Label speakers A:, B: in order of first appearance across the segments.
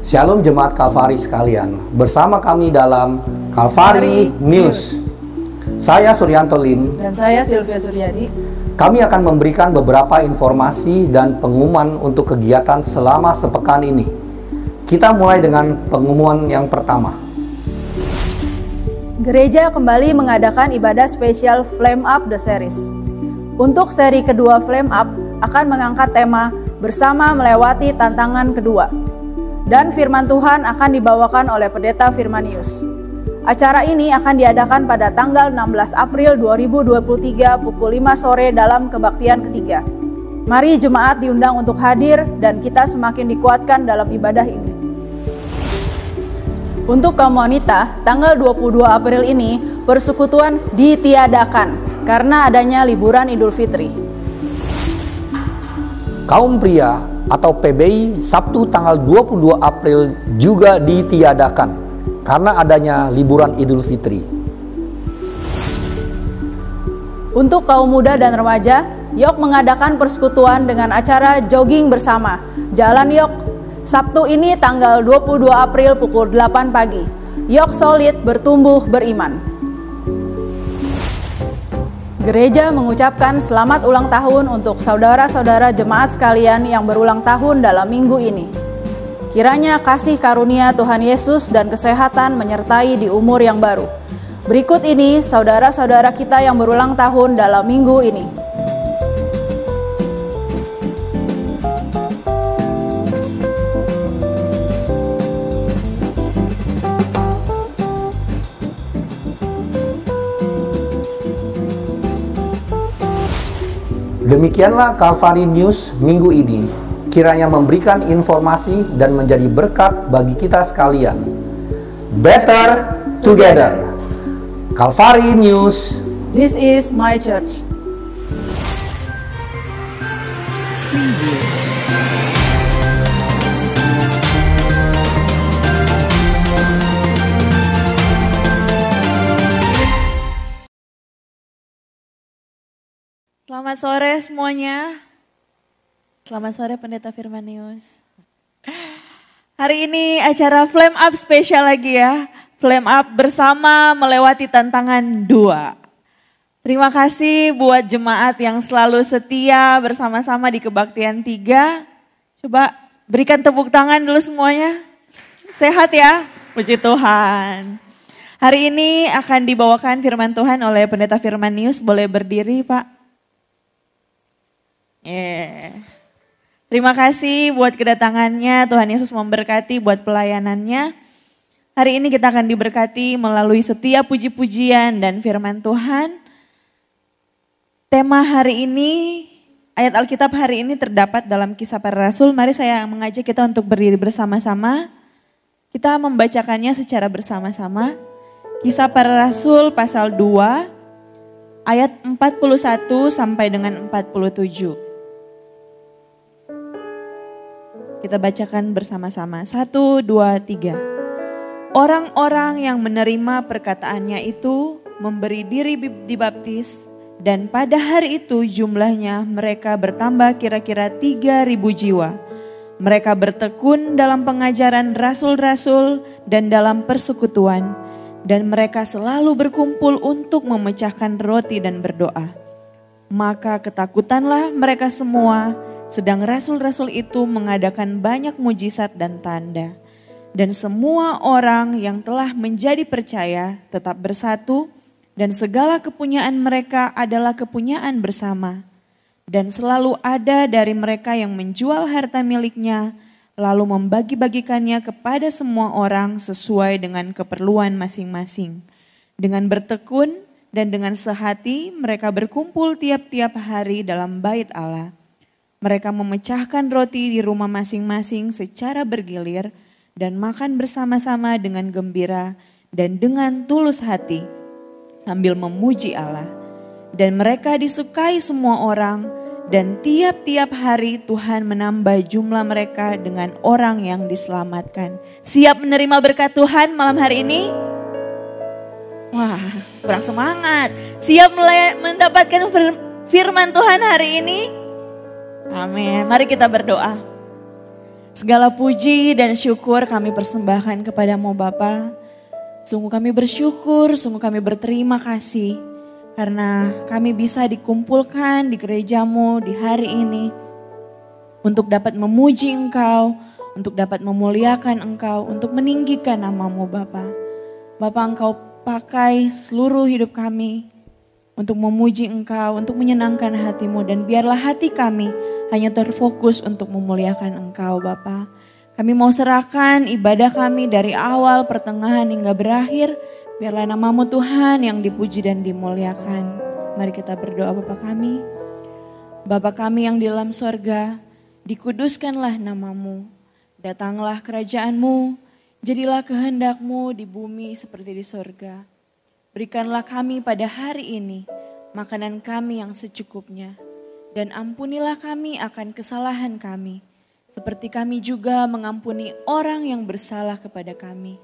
A: Shalom Jemaat Kalvari sekalian, bersama kami dalam Kalvari News. Saya Suryanto Lim
B: dan saya Sylvia Suryadi.
A: Kami akan memberikan beberapa informasi dan pengumuman untuk kegiatan selama sepekan ini. Kita mulai dengan pengumuman yang pertama.
B: Gereja kembali mengadakan ibadah spesial Flame Up The Series. Untuk seri kedua Flame Up akan mengangkat tema Bersama Melewati Tantangan Kedua. Dan firman Tuhan akan dibawakan oleh Pendeta Firmanius. Acara ini akan diadakan pada tanggal 16 April 2023 pukul 5 sore dalam kebaktian ketiga. Mari jemaat diundang untuk hadir dan kita semakin dikuatkan dalam ibadah ini. Untuk kaum wanita, tanggal 22 April ini persekutuan ditiadakan karena adanya liburan Idul Fitri.
A: Kaum pria atau PBI Sabtu tanggal 22 April juga ditiadakan karena adanya liburan Idul Fitri.
B: Untuk kaum muda dan remaja, Yok mengadakan persekutuan dengan acara jogging bersama Jalan Yok. Sabtu ini tanggal 22 April pukul 8 pagi. Yok solid bertumbuh beriman. Gereja mengucapkan selamat ulang tahun untuk saudara-saudara jemaat sekalian yang berulang tahun dalam minggu ini. Kiranya kasih karunia Tuhan Yesus dan kesehatan menyertai di umur yang baru. Berikut ini saudara-saudara kita yang berulang tahun dalam minggu ini.
A: Demikianlah Kalvari News minggu ini. Kiranya memberikan informasi dan menjadi berkat bagi kita sekalian. Better together. Kalvari News.
B: This is my church.
C: Selamat sore semuanya. Selamat sore Pendeta Firmanius. Hari ini acara Flame Up spesial lagi ya. Flame Up bersama melewati tantangan 2. Terima kasih buat jemaat yang selalu setia bersama-sama di kebaktian 3. Coba berikan tepuk tangan dulu semuanya. Sehat ya? Puji Tuhan. Hari ini akan dibawakan firman Tuhan oleh Pendeta Firmanius. Boleh berdiri Pak? Terima kasih buat kedatangannya, Tuhan Yesus memberkati buat pelayanannya. Hari ini kita akan diberkati melalui setiap puji-pujian dan firman Tuhan. Tema hari ini, ayat Alkitab hari ini terdapat dalam Kisah Para Rasul. Mari saya mengajak kita untuk berdiri bersama-sama. Kita membacakannya secara bersama-sama. Kisah Para Rasul pasal 2, ayat 41 sampai dengan 47. Kita bacakan bersama-sama. 1, 2, 3. Orang-orang yang menerima perkataannya itu memberi diri dibaptis dan pada hari itu jumlahnya mereka bertambah kira-kira 3.000 jiwa. Mereka bertekun dalam pengajaran rasul-rasul dan dalam persekutuan dan mereka selalu berkumpul untuk memecahkan roti dan berdoa. Maka ketakutanlah mereka semua. Sedang rasul-rasul itu mengadakan banyak mujizat dan tanda. Dan semua orang yang telah menjadi percaya tetap bersatu dan segala kepunyaan mereka adalah kepunyaan bersama. Dan selalu ada dari mereka yang menjual harta miliknya lalu membagi-bagikannya kepada semua orang sesuai dengan keperluan masing-masing. Dengan bertekun dan dengan sehati mereka berkumpul tiap-tiap hari dalam bait Allah. Mereka memecahkan roti di rumah masing-masing secara bergilir dan makan bersama-sama dengan gembira dan dengan tulus hati sambil memuji Allah. Dan mereka disukai semua orang dan tiap-tiap hari Tuhan menambah jumlah mereka dengan orang yang diselamatkan. Siap menerima berkat Tuhan malam hari ini? Wah, kurang semangat. Siap mendapatkan firman Tuhan hari ini? Amin. Mari kita berdoa. Segala puji dan syukur kami persembahkan kepadamu Bapa. Sungguh kami bersyukur, sungguh kami berterima kasih karena kami bisa dikumpulkan di gerejamu di hari ini untuk dapat memuji Engkau, untuk dapat memuliakan Engkau, untuk meninggikan namamu Bapa. Bapa, Engkau pakai seluruh hidup kami untuk memuji Engkau, untuk menyenangkan hatimu, dan biarlah hati kami hanya terfokus untuk memuliakan Engkau Bapa. Kami mau serahkan ibadah kami dari awal, pertengahan hingga berakhir. Biarlah namamu Tuhan yang dipuji dan dimuliakan. Mari kita berdoa Bapa kami. Bapa kami yang di dalam sorga, dikuduskanlah namamu. Datanglah kerajaanmu, jadilah kehendakmu di bumi seperti di sorga. Berikanlah kami pada hari ini makanan kami yang secukupnya. Dan ampunilah kami akan kesalahan kami, seperti kami juga mengampuni orang yang bersalah kepada kami.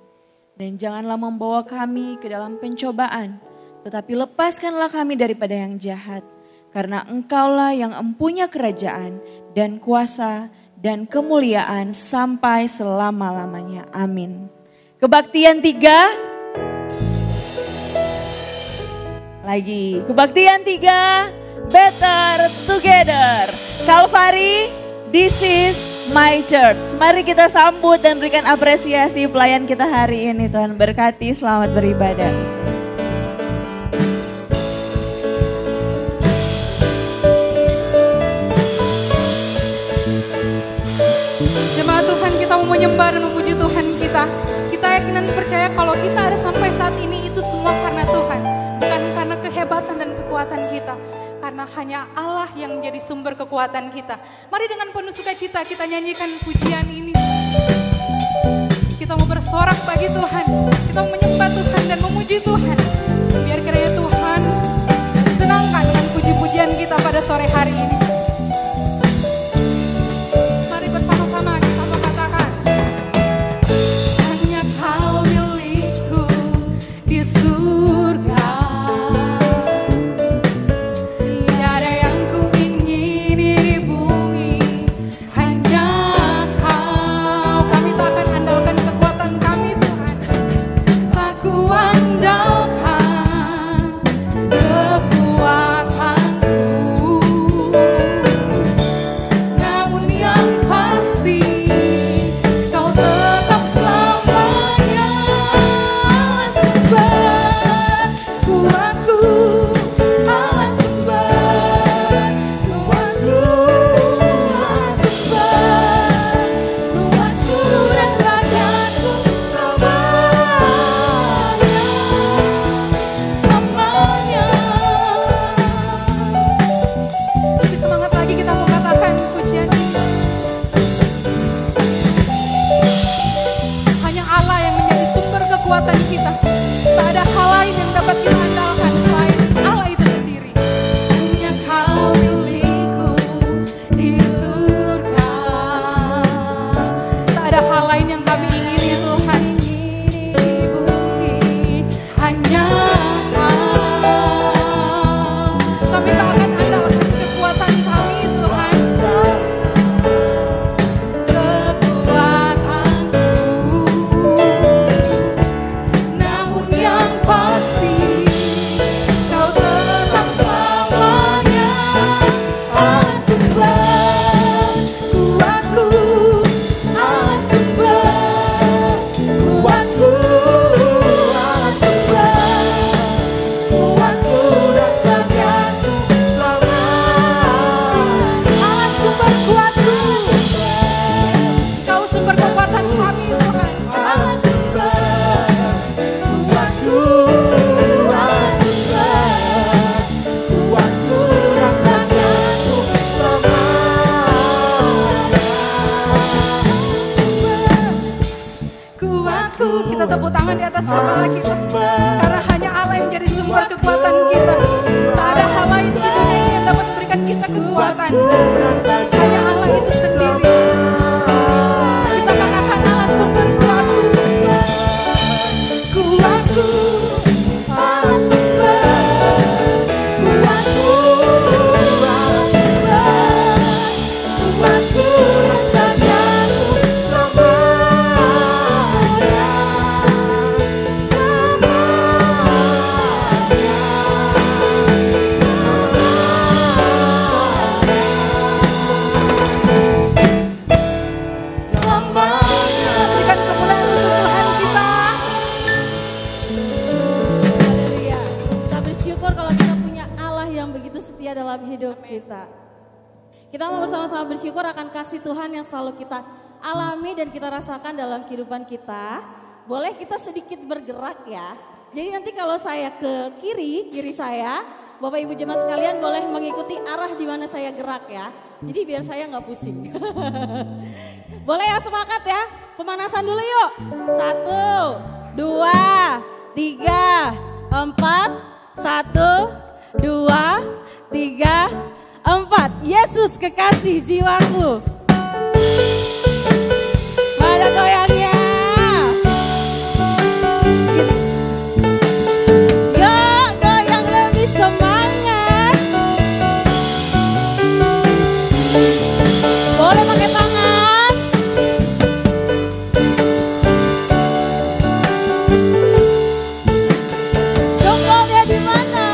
C: Dan janganlah membawa kami ke dalam pencobaan, tetapi lepaskanlah kami daripada yang jahat. Karena Engkaulah yang empunya kerajaan dan kuasa dan kemuliaan sampai selama-lamanya. Amin. Kebaktian 3. Lagi, kebaktian 3. Better together. Calvary, this is my church. Mari kita sambut dan berikan apresiasi pelayan kita hari ini. Tuhan berkati, selamat beribadah.
D: Jemaat Tuhan, kita mau menyembah dan memuji Tuhan kita. Kita yakin dan percaya kalau kita ada sampai saat ini itu semua karena Tuhan. Bukan karena kehebatan dan kekuatan kita. Karena hanya Allah yang menjadi sumber kekuatan kita. Mari dengan penuh sukacita kita nyanyikan pujian ini. Kita mau bersorak bagi Tuhan. Kita mau menyembah Tuhan dan memuji Tuhan. Biar kiranya Tuhan senangkan dengan puji-pujian kita pada sore hari ini. Mari bersama-sama kita mau katakan. Hanya Kau milikku di surga. Kita tepuk tangan di atas kepala kita. Karena hanya Allah yang menjadi sumber kekuatan kita. Tak ada hal lain di dunia yang dapat memberikan kita kekuatan. Hanya Allah itu sendiri. Kita katakan Allah sumber kuatku. Kuatku. Allah sumber kuatku. Allah sumber kuatku.
E: setia dalam hidup kita. Kita mau bersama-sama bersyukur akan kasih Tuhan yang selalu kita alami dan kita rasakan dalam kehidupan kita. Boleh kita sedikit bergerak ya. Jadi nanti kalau saya ke kiri saya, Bapak Ibu jemaat sekalian boleh mengikuti arah di mana saya gerak ya. Jadi biar saya nggak pusing. Boleh ya, sepakat ya? Pemanasan dulu yuk. 1, 2, 3, 4. 1, 2, 3, 4. Yesus kekasih jiwaku. Mana goyangnya? Yuk goyang lebih semangat. Boleh pakai tangan. Jempolnya di mana?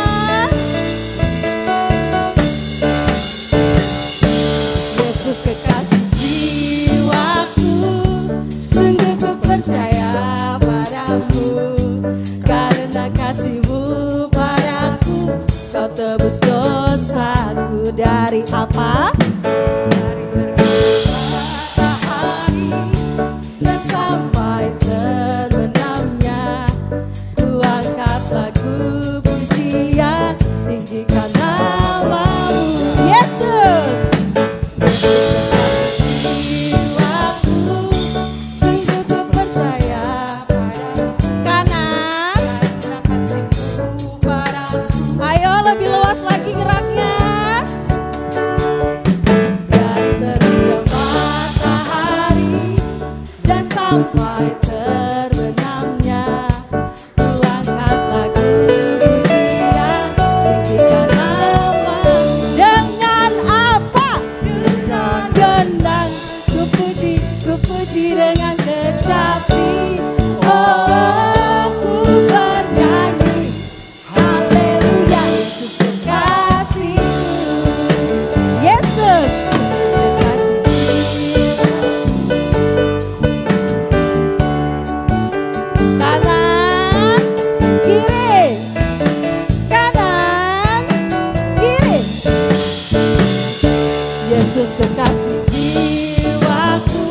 E: Yesus kekasih jiwaku, sungguh ku percaya padamu. Karena kasih-Mu padaku, Kau tebus dosaku. Dari apa? Dari terbitnya matahari dan sampai terbenamnya, ku angkat lagu pujian, tinggikan nama-Mu. Yesus! Jiwaku, sungguh ku percaya padamu. Kanan, karena kasih-Mu padaku. Ayo lebih luas lagi geraknya. Dari terbitnya matahari dan sampai terbenamnya, ku angkat lagu pujian, tinggikan nama-Mu. Dengan apa? Dengan gendang, ku puji dengan kecapi. Oh, ku bernyanyi, haleluya, Yesus kekasih. Yesus kekasih. Kanan, kiri, kanan, kiri. Yesus kekasih jiwaku,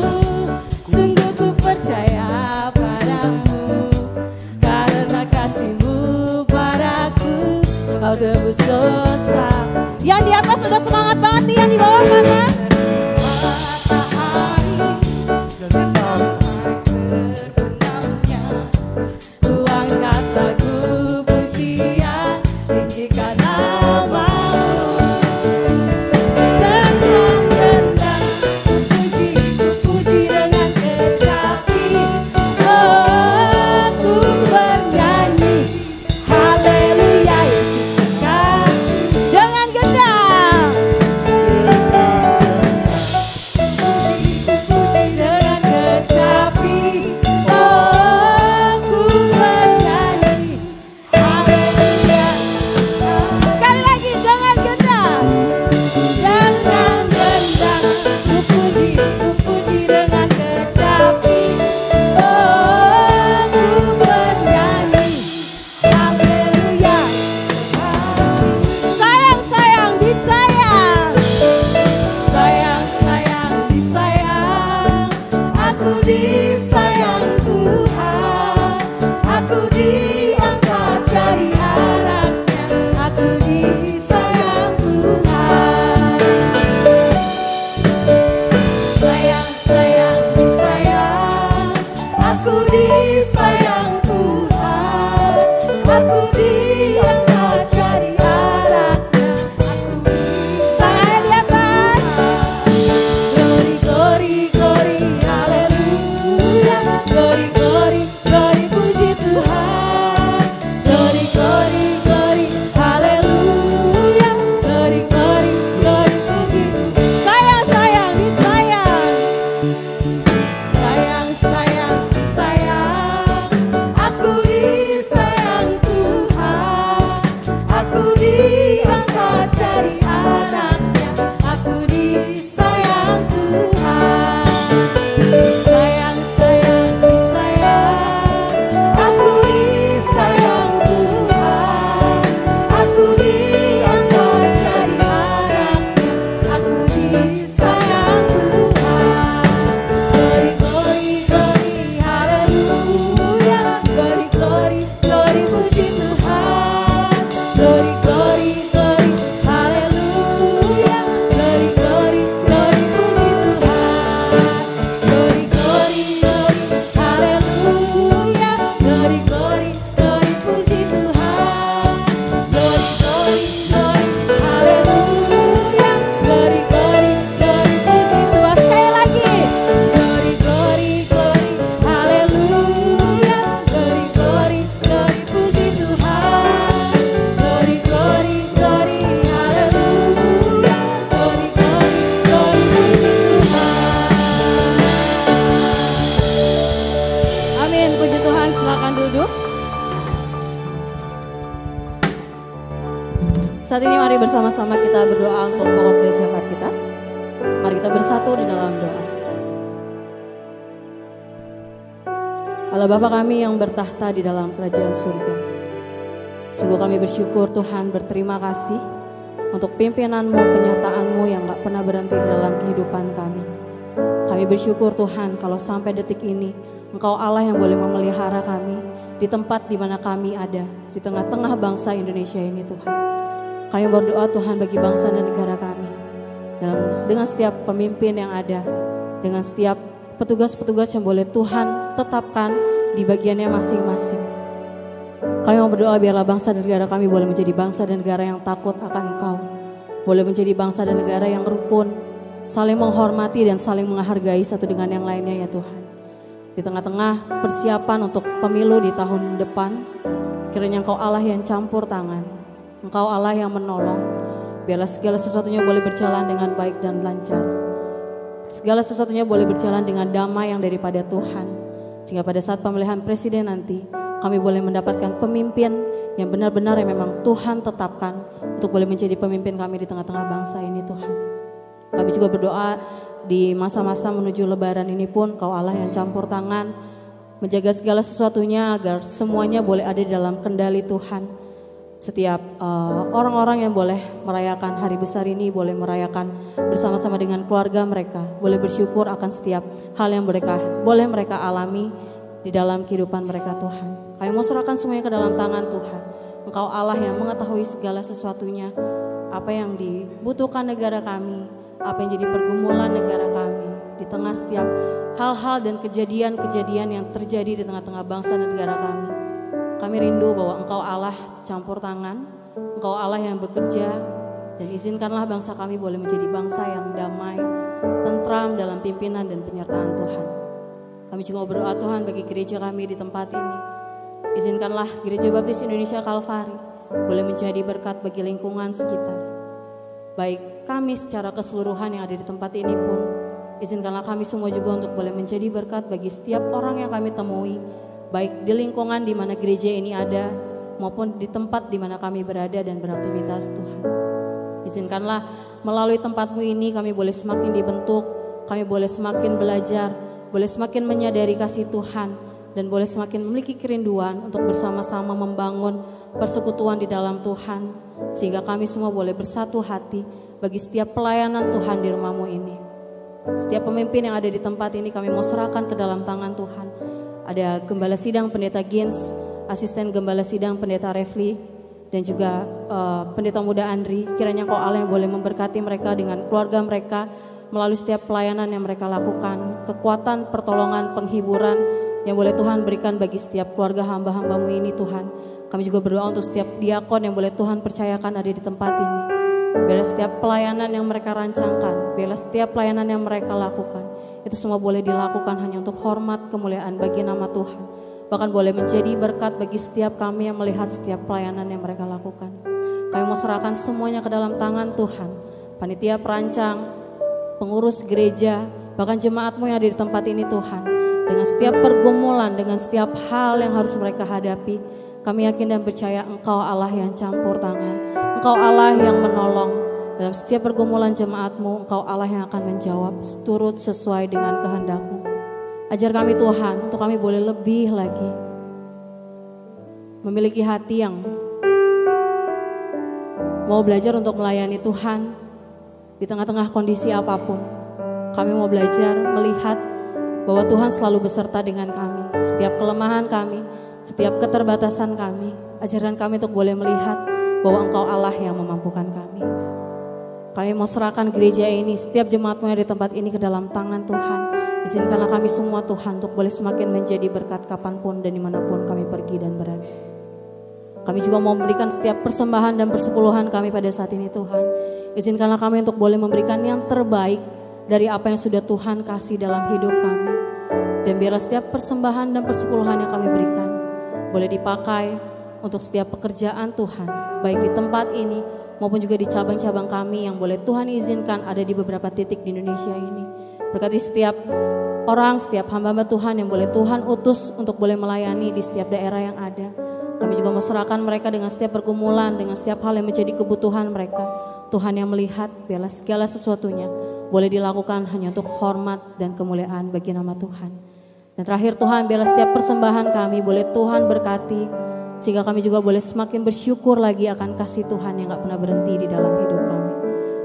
E: sungguh ku percaya padamu. Karena kasih-Mu padaku, Kau tebus dosa. Yang di atas udah semangat banget nih, yang di bawah mana? Matahari dan sampai terbenamnya, ku angkat lagu pujian, tinggikan nama-Mu. Dengan gendang, ku puji dengan kecapi. Oh, ku bernyanyi, haleluya, Yesus kekasih. Dengan gendang, bersama-sama kita berdoa untuk pokok dan syafaat kita. Mari kita bersatu di dalam doa. Allah Bapa kami yang bertahta di dalam kerajaan surga, sungguh kami bersyukur Tuhan, berterima kasih untuk pimpinan-Mu, penyertaan-Mu yang gak pernah berhenti di dalam kehidupan kami. Kami bersyukur Tuhan kalau sampai detik ini Engkau Allah yang boleh memelihara kami di tempat di mana kami ada, di tengah-tengah bangsa Indonesia ini Tuhan. Kami berdoa Tuhan bagi bangsa dan negara kami, dengan setiap pemimpin yang ada, dengan setiap petugas-petugas yang boleh Tuhan tetapkan di bagiannya masing-masing. Kami mau berdoa biarlah bangsa dan negara kami boleh menjadi bangsa dan negara yang takut akan Engkau, boleh menjadi bangsa dan negara yang rukun, saling menghormati dan saling menghargai satu dengan yang lainnya ya Tuhan. Di tengah-tengah persiapan untuk pemilu di tahun depan, kiranya Engkau Allah yang campur tangan, Engkau Allah yang menolong, biarlah segala sesuatunya boleh berjalan dengan baik dan lancar. Segala sesuatunya boleh berjalan dengan damai yang daripada Tuhan, sehingga pada saat pemilihan presiden nanti, kami boleh mendapatkan pemimpin yang benar-benar yang memang Tuhan tetapkan untuk boleh menjadi pemimpin kami di tengah-tengah bangsa ini Tuhan. Kami juga berdoa di masa-masa menuju lebaran ini pun Kau Allah yang campur tangan, menjaga segala sesuatunya agar semuanya boleh ada di dalam kendali Tuhan. Setiap orang-orang yang boleh merayakan hari besar ini boleh merayakan bersama-sama dengan keluarga mereka, boleh bersyukur akan setiap hal yang boleh mereka alami di dalam kehidupan mereka Tuhan. Kami mau serahkan semuanya ke dalam tangan Tuhan. Engkau Allah yang mengetahui segala sesuatunya, apa yang dibutuhkan negara kami, apa yang jadi pergumulan negara kami, di tengah setiap hal-hal dan kejadian-kejadian yang terjadi di tengah-tengah bangsa dan negara kami. Kami rindu bahwa Engkau Allah campur tangan, Engkau Allah yang bekerja, dan izinkanlah bangsa kami boleh menjadi bangsa yang damai, tentram dalam pimpinan dan penyertaan Tuhan. Kami juga berdoa Tuhan bagi gereja kami di tempat ini. Izinkanlah Gereja Baptis Indonesia Kalvari boleh menjadi berkat bagi lingkungan sekitar. Baik kami secara keseluruhan yang ada di tempat ini pun, izinkanlah kami semua juga untuk boleh menjadi berkat bagi setiap orang yang kami temui, baik di lingkungan di mana gereja ini ada, maupun di tempat di mana kami berada dan beraktivitas Tuhan. Izinkanlah melalui tempat-Mu ini kami boleh semakin dibentuk, kami boleh semakin belajar, boleh semakin menyadari kasih Tuhan, dan boleh semakin memiliki kerinduan untuk bersama-sama membangun persekutuan di dalam Tuhan, sehingga kami semua boleh bersatu hati bagi setiap pelayanan Tuhan di rumah-Mu ini. Setiap pemimpin yang ada di tempat ini kami mau serahkan ke dalam tangan Tuhan. Ada Gembala Sidang Pendeta Gins, Asisten Gembala Sidang Pendeta Refli, dan juga Pendeta Muda Andri. Kiranya Engkau Allah yang boleh memberkati mereka dengan keluarga mereka melalui setiap pelayanan yang mereka lakukan. Kekuatan, pertolongan, penghiburan yang boleh Tuhan berikan bagi setiap keluarga hamba-hamba-Mu ini Tuhan. Kami juga berdoa untuk setiap diakon yang boleh Tuhan percayakan ada di tempat ini. Biarlah setiap pelayanan yang mereka rancangkan, biarlah setiap pelayanan yang mereka lakukan, itu semua boleh dilakukan hanya untuk hormat kemuliaan bagi nama Tuhan. Bahkan boleh menjadi berkat bagi setiap kami yang melihat setiap pelayanan yang mereka lakukan. Kami mau serahkan semuanya ke dalam tangan Tuhan. Panitia perancang, pengurus gereja, bahkan jemaat-Mu yang ada di tempat ini Tuhan. Dengan setiap pergumulan, dengan setiap hal yang harus mereka hadapi, kami yakin dan percaya Engkau Allah yang campur tangan, Engkau Allah yang menolong. Dalam setiap pergumulan jemaat-Mu, Engkau Allah yang akan menjawab seturut sesuai dengan kehendak-Mu. Ajar kami Tuhan, untuk kami boleh lebih lagi memiliki hati yang mau belajar untuk melayani Tuhan di tengah-tengah kondisi apapun. Kami mau belajar melihat bahwa Tuhan selalu beserta dengan kami. Setiap kelemahan kami, setiap keterbatasan kami, ajarkan kami untuk boleh melihat bahwa Engkau Allah yang memampukan kami. Kami mau serahkan gereja ini, setiap jemaat-Mu yang di tempat ini ke dalam tangan Tuhan. Izinkanlah kami semua Tuhan untuk boleh semakin menjadi berkat kapanpun dan dimanapun kami pergi dan berada. Kami juga mau memberikan setiap persembahan dan persepuluhan kami pada saat ini Tuhan. Izinkanlah kami untuk boleh memberikan yang terbaik dari apa yang sudah Tuhan kasih dalam hidup kami. Dan biarlah setiap persembahan dan persepuluhan yang kami berikan boleh dipakai untuk setiap pekerjaan Tuhan, baik di tempat ini maupun juga di cabang-cabang kami yang boleh Tuhan izinkan ada di beberapa titik di Indonesia ini. Berkati setiap orang, setiap hamba-hamba Tuhan yang boleh Tuhan utus untuk boleh melayani di setiap daerah yang ada. Kami juga mau serahkan mereka dengan setiap pergumulan, dengan setiap hal yang menjadi kebutuhan mereka. Tuhan yang melihat, biarlah segala sesuatunya boleh dilakukan hanya untuk hormat dan kemuliaan bagi nama Tuhan. Dan terakhir Tuhan, biarlah setiap persembahan kami boleh Tuhan berkati, sehingga kami juga boleh semakin bersyukur lagi akan kasih Tuhan yang gak pernah berhenti di dalam hidup kami.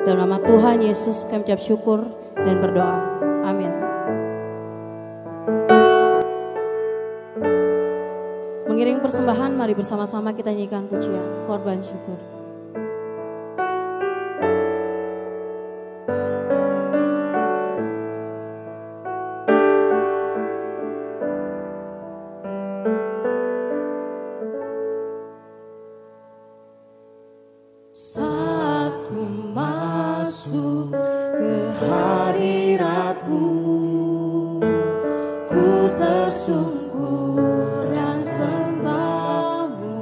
E: Dalam nama Tuhan Yesus kami ucap syukur dan berdoa. Amin. Mengiring persembahan, mari bersama-sama kita nyanyikan pujian Korban Syukur.
F: Saat ku masuk ke hadirat-Mu, ku tersungkur dan sembah-Mu.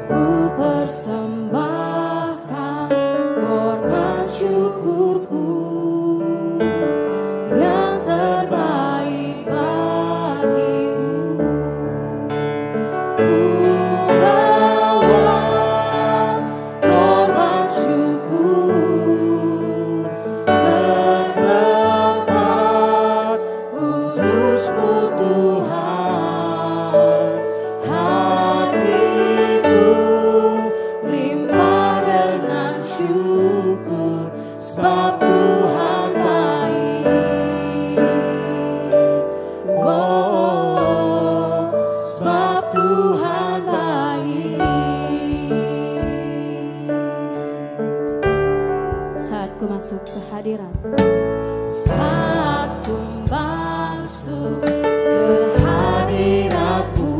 F: Ku persembahkan korban syukurku yang terbaik bagimu. Ku masuk ke hadirat. Saat ku masuk ke hadirat-Mu,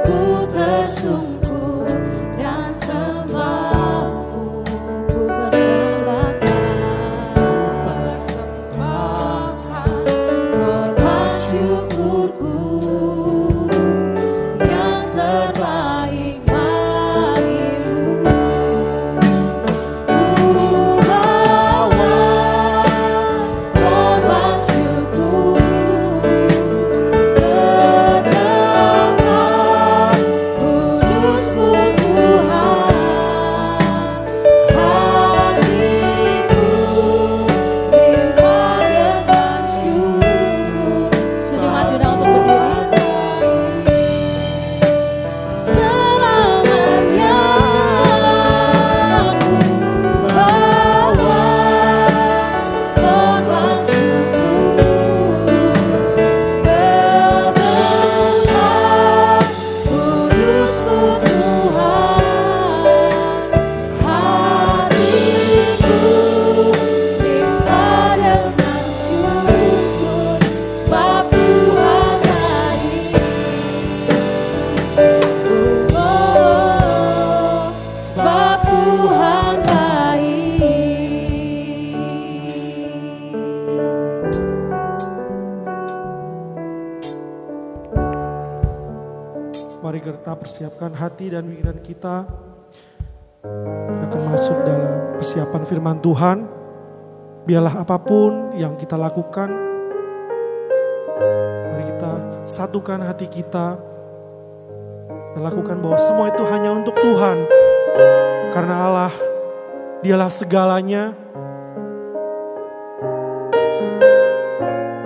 F: ku tersungkur dan sembah-Mu. Ku persembahkan korban syukurku yang terbaik bagimu.
G: Mari kita persiapkan hati dan pikiran kita. Kita akan masuk dalam persiapan firman Tuhan. Biarlah apapun yang kita lakukan, mari kita satukan hati kita dan lakukan bahwa semua itu hanya untuk Tuhan. Karena Allah, Dialah segalanya.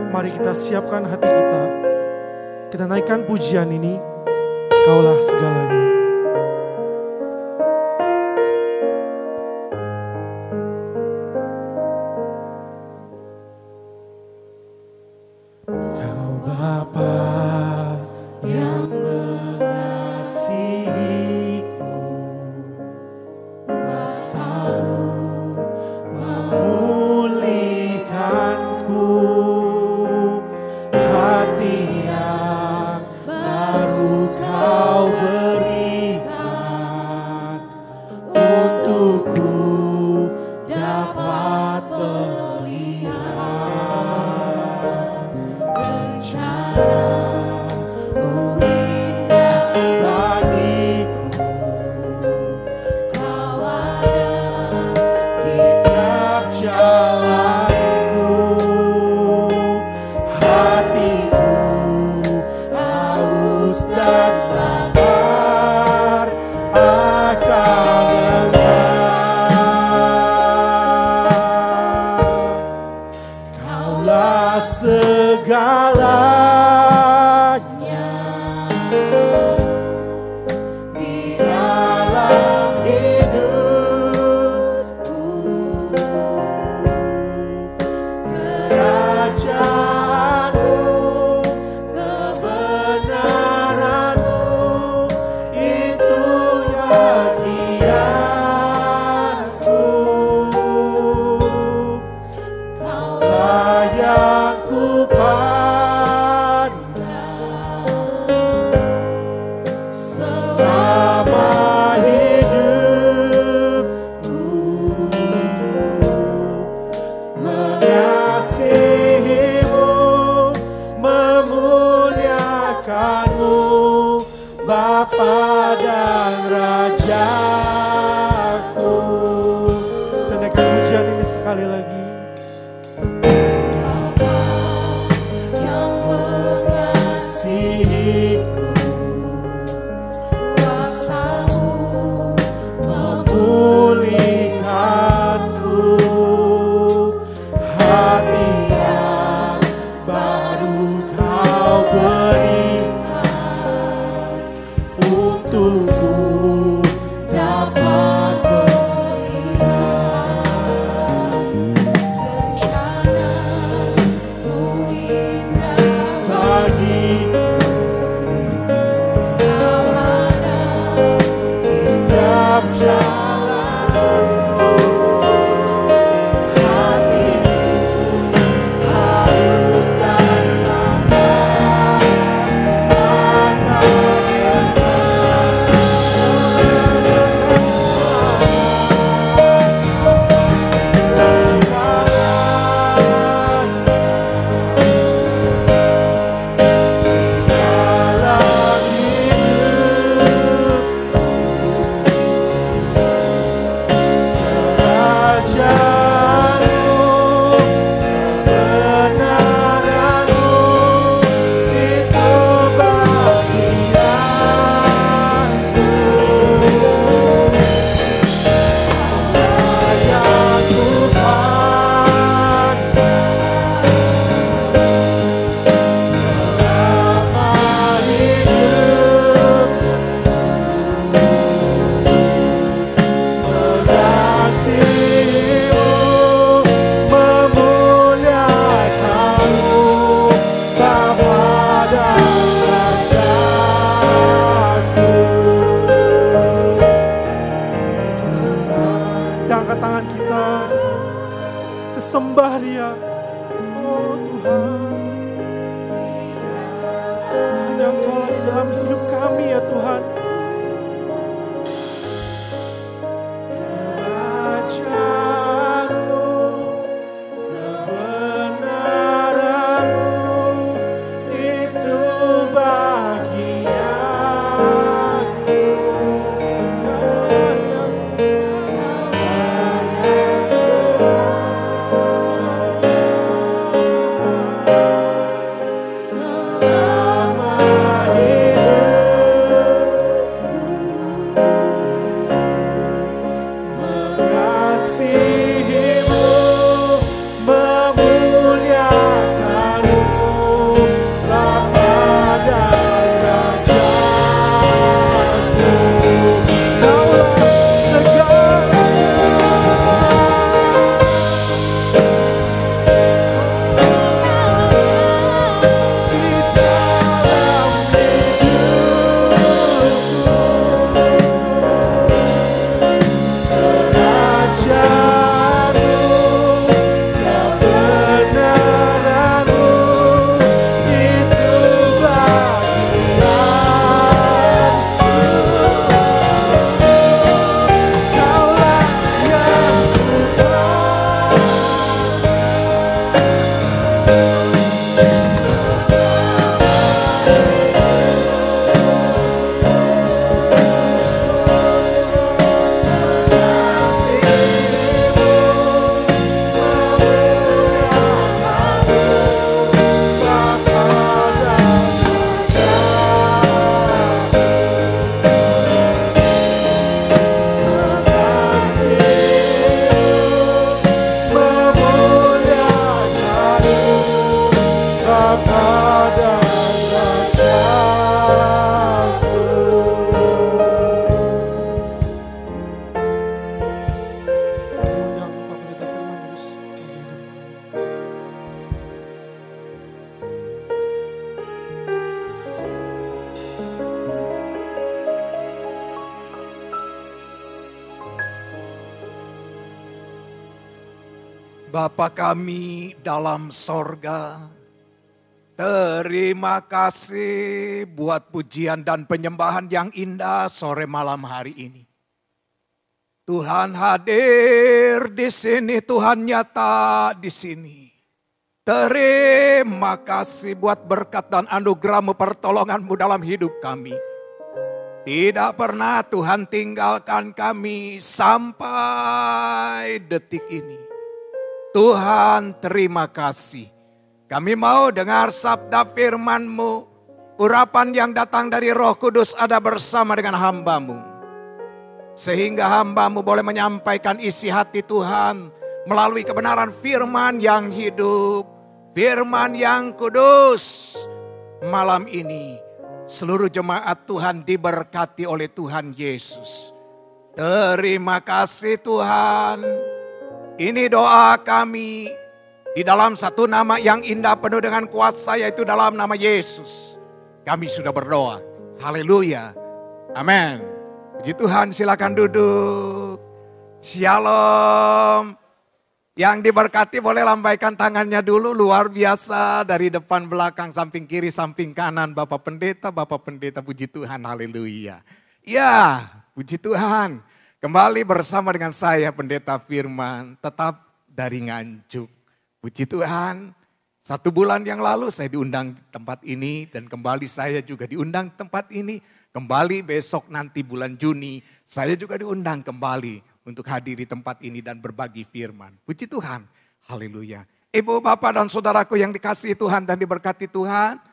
G: Mari kita siapkan hati kita. Kita naikkan pujian ini. Kaulah segalanya. Kau Bapa yang mengasihiku, kuasa-Mu memulihkanku, hati yang baru Kau beri. rajaku. Dan naikkan pujian ini sekali lagi.
F: Yang mengasihiku, kuasa-Mu memulihkanku, hati yang baru Kau berikan untukku dapat melihat rencana-Mu indah bagiku. Kau ada di setiap jalanku, hatiku harus dan sembah Dia. Oh Tuhan, hanya Engkau di dalam hidup kami ya Tuhan. Raja-Mu, kebenaran-Mu, itu bagianku. Kaulah yang selama hidupku, mengasihi-Mu, memuliakan-Mu, Bapa dan Raja-Ku. Kaulah segalanya. Di dalam hidupku, Raja-Mu, kebenaran-Mu, itu bagianku. Kaulah yang
H: Bapa kami dalam sorga, terima kasih buat pujian dan penyembahan yang indah sore malam hari ini. Tuhan hadir di sini, Tuhan nyata di sini. Terima kasih buat berkat dan anugerah-Mu, pertolongan-Mu dalam hidup kami. Tidak pernah Tuhan tinggalkan kami sampai detik ini. Tuhan terima kasih. Kami mau dengar sabda firman-Mu. Urapan yang datang dari Roh Kudus ada bersama dengan hamba-Mu. Sehingga hamba-Mu boleh menyampaikan isi hati Tuhan melalui kebenaran firman yang hidup. Firman yang kudus. Malam ini seluruh jemaat Tuhan diberkati oleh Tuhan Yesus. Terima kasih Tuhan. Ini doa kami di dalam satu nama yang indah penuh dengan kuasa, yaitu dalam nama Yesus. Kami sudah berdoa. Haleluya. Amin. Puji Tuhan, silakan duduk. Shalom. Yang diberkati boleh lambaikan tangannya dulu, luar biasa, dari depan, belakang, samping kiri, samping kanan. Bapak Pendeta, puji Tuhan, haleluya. Ya, puji Tuhan. Kembali bersama dengan saya Pendeta Firman, tetap dari Nganjuk. Puji Tuhan, 1 bulan yang lalu saya diundang tempat ini dan kembali saya juga diundang tempat ini. Kembali besok nanti bulan Juni, saya juga diundang kembali untuk hadir di tempat ini dan berbagi firman. Puji Tuhan, haleluya. Ibu, bapak dan saudaraku yang dikasihi Tuhan dan diberkati Tuhan,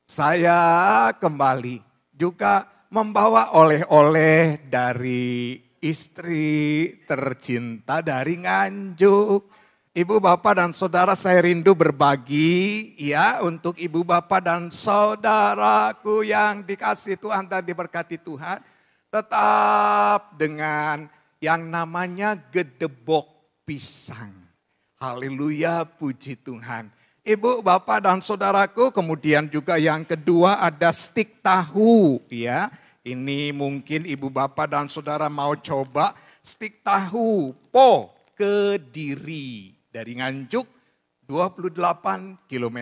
H: saya kembali juga membawa oleh-oleh dari istri tercinta dari Nganjuk. Ibu, bapak dan saudara, saya rindu berbagi ya untuk ibu, bapak dan saudaraku yang dikasihi Tuhan dan diberkati Tuhan. Tetap dengan yang namanya gedebok pisang. Haleluya, puji Tuhan. Ibu, bapak dan saudaraku, kemudian juga yang kedua ada stik tahu ya. Ini mungkin ibu, bapak dan saudara mau coba stik tahu Po Kediri. Dari Nganjuk 28 km.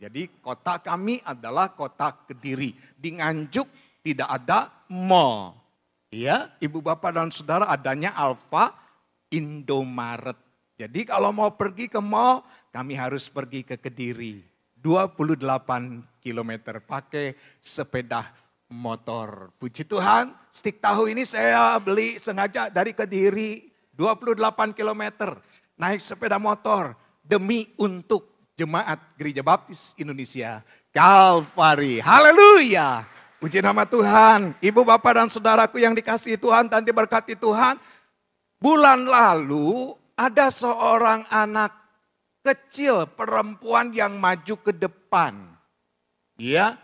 H: Jadi kota kami adalah kota Kediri. Di Nganjuk tidak ada mall. Ya, ibu, bapak dan saudara, adanya Alfa Indomaret. Jadi kalau mau pergi ke mall, kami harus pergi ke Kediri. 28 km pakai sepeda motor. Puji Tuhan, stik tahu ini saya beli sengaja dari Kediri. 28 km naik sepeda motor demi untuk jemaat Gereja Baptis Indonesia Kalvari. Haleluya. Puji nama Tuhan, ibu, bapak dan saudaraku yang dikasihi Tuhan dan diberkati Tuhan. Bulan lalu ada seorang anak kecil perempuan yang maju ke depan. Ya,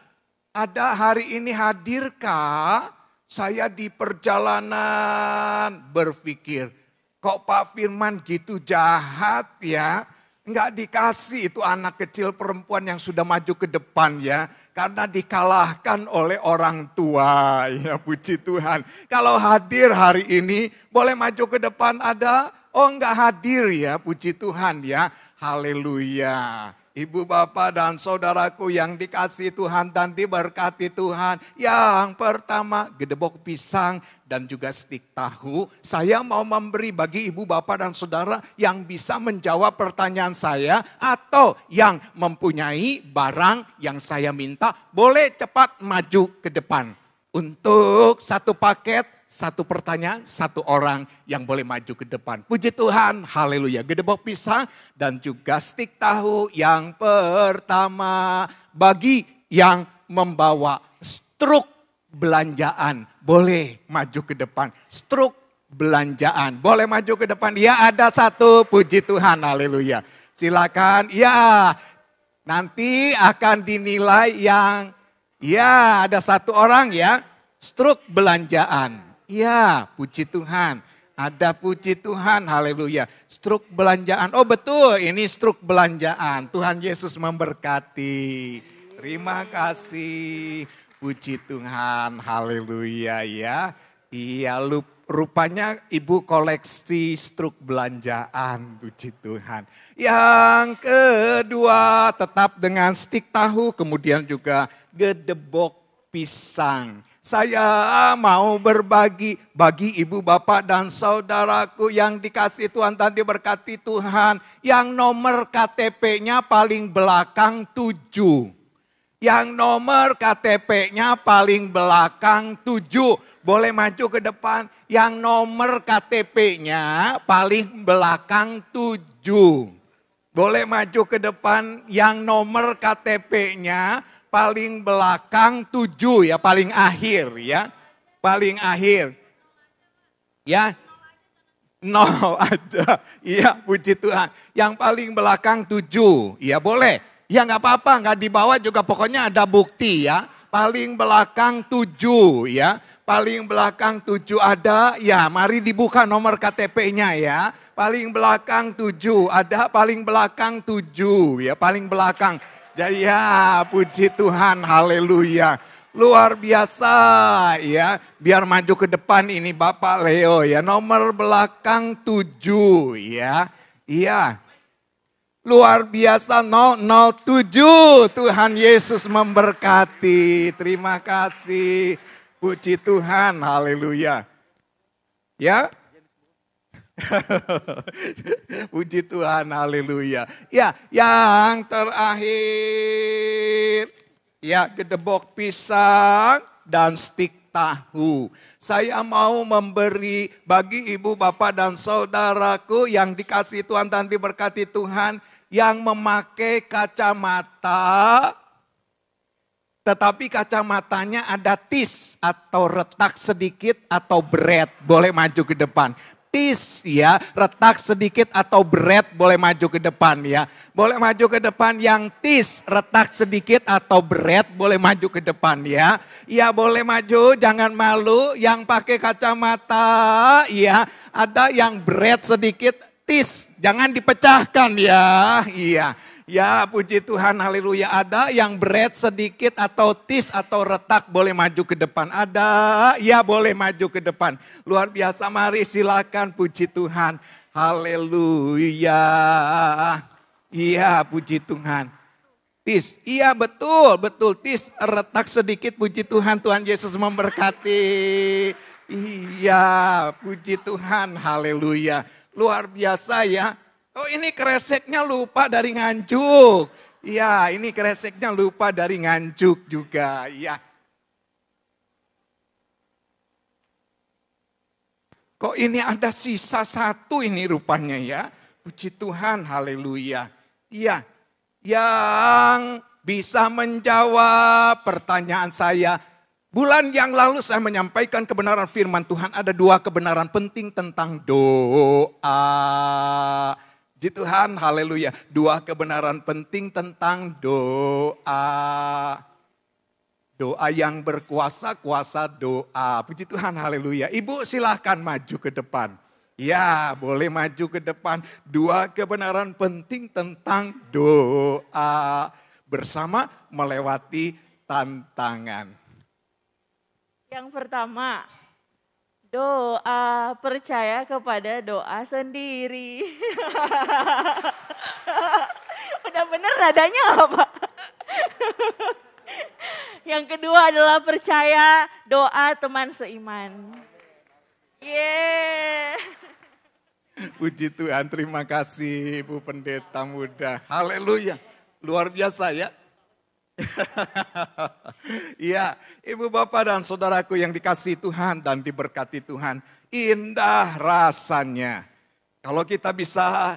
H: ada hari ini hadirkah? Saya di perjalanan berpikir, kok Pak Firman gitu jahat ya? Enggak dikasih itu anak kecil perempuan yang sudah maju ke depan ya. Karena dikalahkan oleh orang tua, ya puji Tuhan. Kalau hadir hari ini, boleh maju ke depan ada, oh enggak hadir ya, puji Tuhan ya. Haleluya. Ibu, bapak dan saudaraku yang dikasihi Tuhan dan diberkati Tuhan. Yang pertama, gedebok pisang dan juga stik tahu. Saya mau memberi bagi ibu, bapak dan saudara yang bisa menjawab pertanyaan saya. Atau yang mempunyai barang yang saya minta, boleh cepat maju ke depan. Untuk satu paket, satu pertanyaan, satu orang yang boleh maju ke depan. Puji Tuhan, haleluya. Gedebok pisang dan juga stik tahu yang pertama. Bagi yang membawa struk belanjaan, boleh maju ke depan. Struk belanjaan, boleh maju ke depan. Ya, ada satu, puji Tuhan, haleluya. Silakan, ya nanti akan dinilai yang, ya ada satu orang ya, struk belanjaan. Ya, puji Tuhan. Ada puji Tuhan, haleluya. Struk belanjaan, oh betul ini struk belanjaan. Tuhan Yesus memberkati. Terima kasih, puji Tuhan, haleluya ya. Iya, rupanya ibu koleksi struk belanjaan, puji Tuhan. Yang kedua tetap dengan stik tahu, kemudian juga gedebok pisang. Saya mau berbagi bagi ibu, bapak dan saudaraku yang dikasihi Tuhan dan diberkati Tuhan. Yang nomor KTP-nya paling belakang 7. Yang nomor KTP-nya paling belakang 7. Boleh maju ke depan. Yang nomor KTP-nya paling belakang 7. Boleh maju ke depan. Yang nomor KTP-nya paling belakang 7 ya. Paling akhir ya. Paling akhir. Ya. 0 aja. Iya, puji Tuhan. Yang paling belakang 7. Ya boleh. Ya nggak apa-apa, nggak dibawa juga pokoknya ada bukti ya. Paling belakang 7 ya. Paling belakang 7 ada, ya mari dibuka nomor KTP-nya ya. Paling belakang 7 ada, paling belakang 7 ya, paling belakang. Jadi ya puji Tuhan, haleluya. Luar biasa ya, biar maju ke depan ini Bapak Leo ya. Nomor belakang 7 ya, iya. Luar biasa 007, Tuhan Yesus memberkati, terima kasih, puji Tuhan, haleluya. Ya, puji Tuhan, haleluya. Ya, yang terakhir, ya gedebok pisang dan stik tahu. Saya mau memberi bagi ibu, bapak dan saudaraku yang dikasihi Tuhan dan diberkati Tuhan, yang memakai kacamata, tetapi kacamatanya ada tis atau retak sedikit atau beret, boleh maju ke depan. Tis ya, retak sedikit atau beret, boleh maju ke depan ya. Boleh maju ke depan yang tis, retak sedikit atau beret, boleh maju ke depan ya. Ya boleh maju, jangan malu. Yang pakai kacamata ya, ada yang beret sedikit, tis, jangan dipecahkan ya. Iya. Ya puji Tuhan, haleluya. Ada yang beret sedikit atau tis atau retak, boleh maju ke depan. Ada, ya boleh maju ke depan. Luar biasa, mari silakan, puji Tuhan. Haleluya. Iya puji Tuhan. Tis, iya betul, betul tis, retak sedikit, puji Tuhan, Tuhan Yesus memberkati. Iya puji Tuhan, haleluya. Luar biasa ya. Oh ini kreseknya lupa dari nganjuk. Ya ini kreseknya lupa dari nganjuk juga. Ya. Kok ini ada sisa satu ini rupanya ya. Puji Tuhan, haleluya. Iya. Yang bisa menjawab pertanyaan saya. Bulan yang lalu saya menyampaikan kebenaran firman Tuhan. Ada 2 kebenaran penting tentang doa. Puji Tuhan, haleluya. 2 kebenaran penting tentang doa. Doa yang berkuasa, kuasa doa. Puji Tuhan, haleluya. Ibu silahkan maju ke depan. Ya, boleh maju ke depan. 2 kebenaran penting tentang doa. Bersama melewati tantangan.
C: Yang pertama, doa, percaya kepada doa sendiri. Udah bener nadanya apa? Yang kedua adalah percaya doa teman seiman. Yeah.
H: Puji Tuhan, terima kasih Ibu Pendeta Muda. Haleluya, luar biasa ya. Iya, ibu bapak dan saudaraku yang dikasihi Tuhan dan diberkati Tuhan. Indah rasanya kalau kita bisa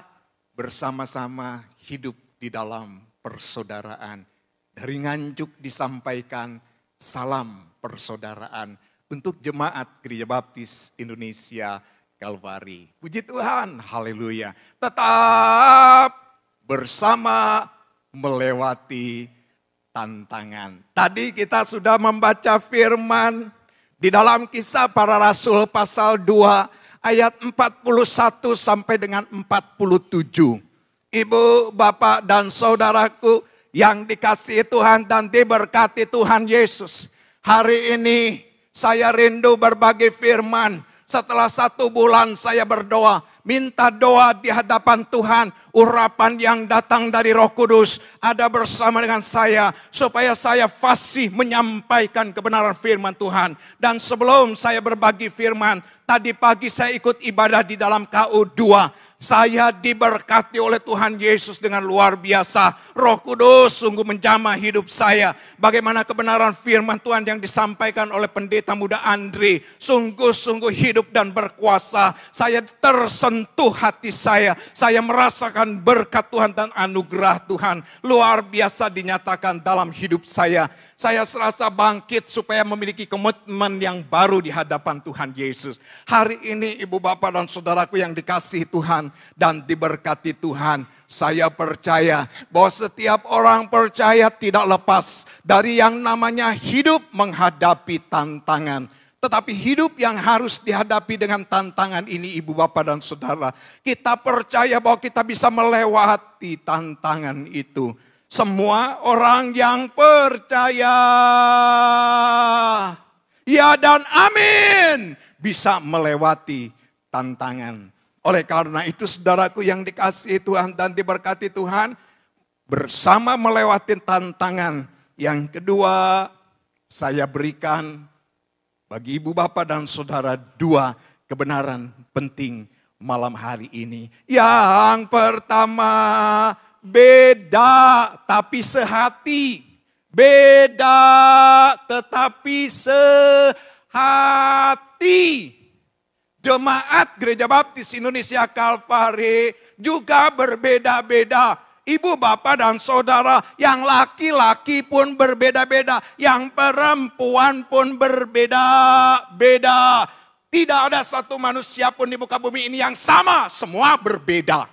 H: bersama-sama hidup di dalam persaudaraan. Dari Nganjuk disampaikan salam persaudaraan untuk jemaat Gereja Baptis Indonesia Kalvari. Puji Tuhan, haleluya. Tetap bersama melewati tantangan. Tadi kita sudah membaca firman di dalam Kisah Para Rasul pasal 2 ayat 41 sampai dengan 47. Ibu, bapak dan saudaraku yang dikasihi Tuhan dan diberkati Tuhan Yesus. Hari ini saya rindu berbagi firman. Setelah 1 bulan saya berdoa, minta doa di hadapan Tuhan. Urapan yang datang dari Roh Kudus ada bersama dengan saya. Supaya saya fasih menyampaikan kebenaran firman Tuhan. Dan sebelum saya berbagi firman, tadi pagi saya ikut ibadah di dalam KU2. saya diberkati oleh Tuhan Yesus dengan luar biasa. Roh Kudus sungguh menjamah hidup saya. Bagaimana kebenaran firman Tuhan yang disampaikan oleh pendeta muda Andre. Sungguh-sungguh hidup dan berkuasa. Saya tersentuh hati saya. Saya merasakan berkat Tuhan dan anugerah Tuhan. Luar biasa dinyatakan dalam hidup saya. Saya serasa bangkit supaya memiliki komitmen yang baru di hadapan Tuhan Yesus. Hari ini ibu bapak dan saudaraku yang dikasihi Tuhan dan diberkati Tuhan. Saya percaya bahwa setiap orang percaya tidak lepas dari yang namanya hidup menghadapi tantangan. Tetapi hidup yang harus dihadapi dengan tantangan ini ibu bapak dan saudara. Kita percaya bahwa kita bisa melewati tantangan itu. Semua orang yang percaya, ya dan amin, bisa melewati tantangan. Oleh karena itu saudaraku yang dikasihi Tuhan dan diberkati Tuhan, bersama melewati tantangan. Yang kedua, saya berikan bagi ibu bapak dan saudara 2 kebenaran penting malam hari ini. Yang pertama, beda tapi sehati. Beda tetapi sehati. Jemaat Gereja Baptis Indonesia Kalvari juga berbeda-beda. Ibu, bapak, dan saudara, yang laki-laki pun berbeda-beda. Yang perempuan pun berbeda-beda. Tidak ada satu manusia pun di muka bumi ini yang sama. Semua berbeda.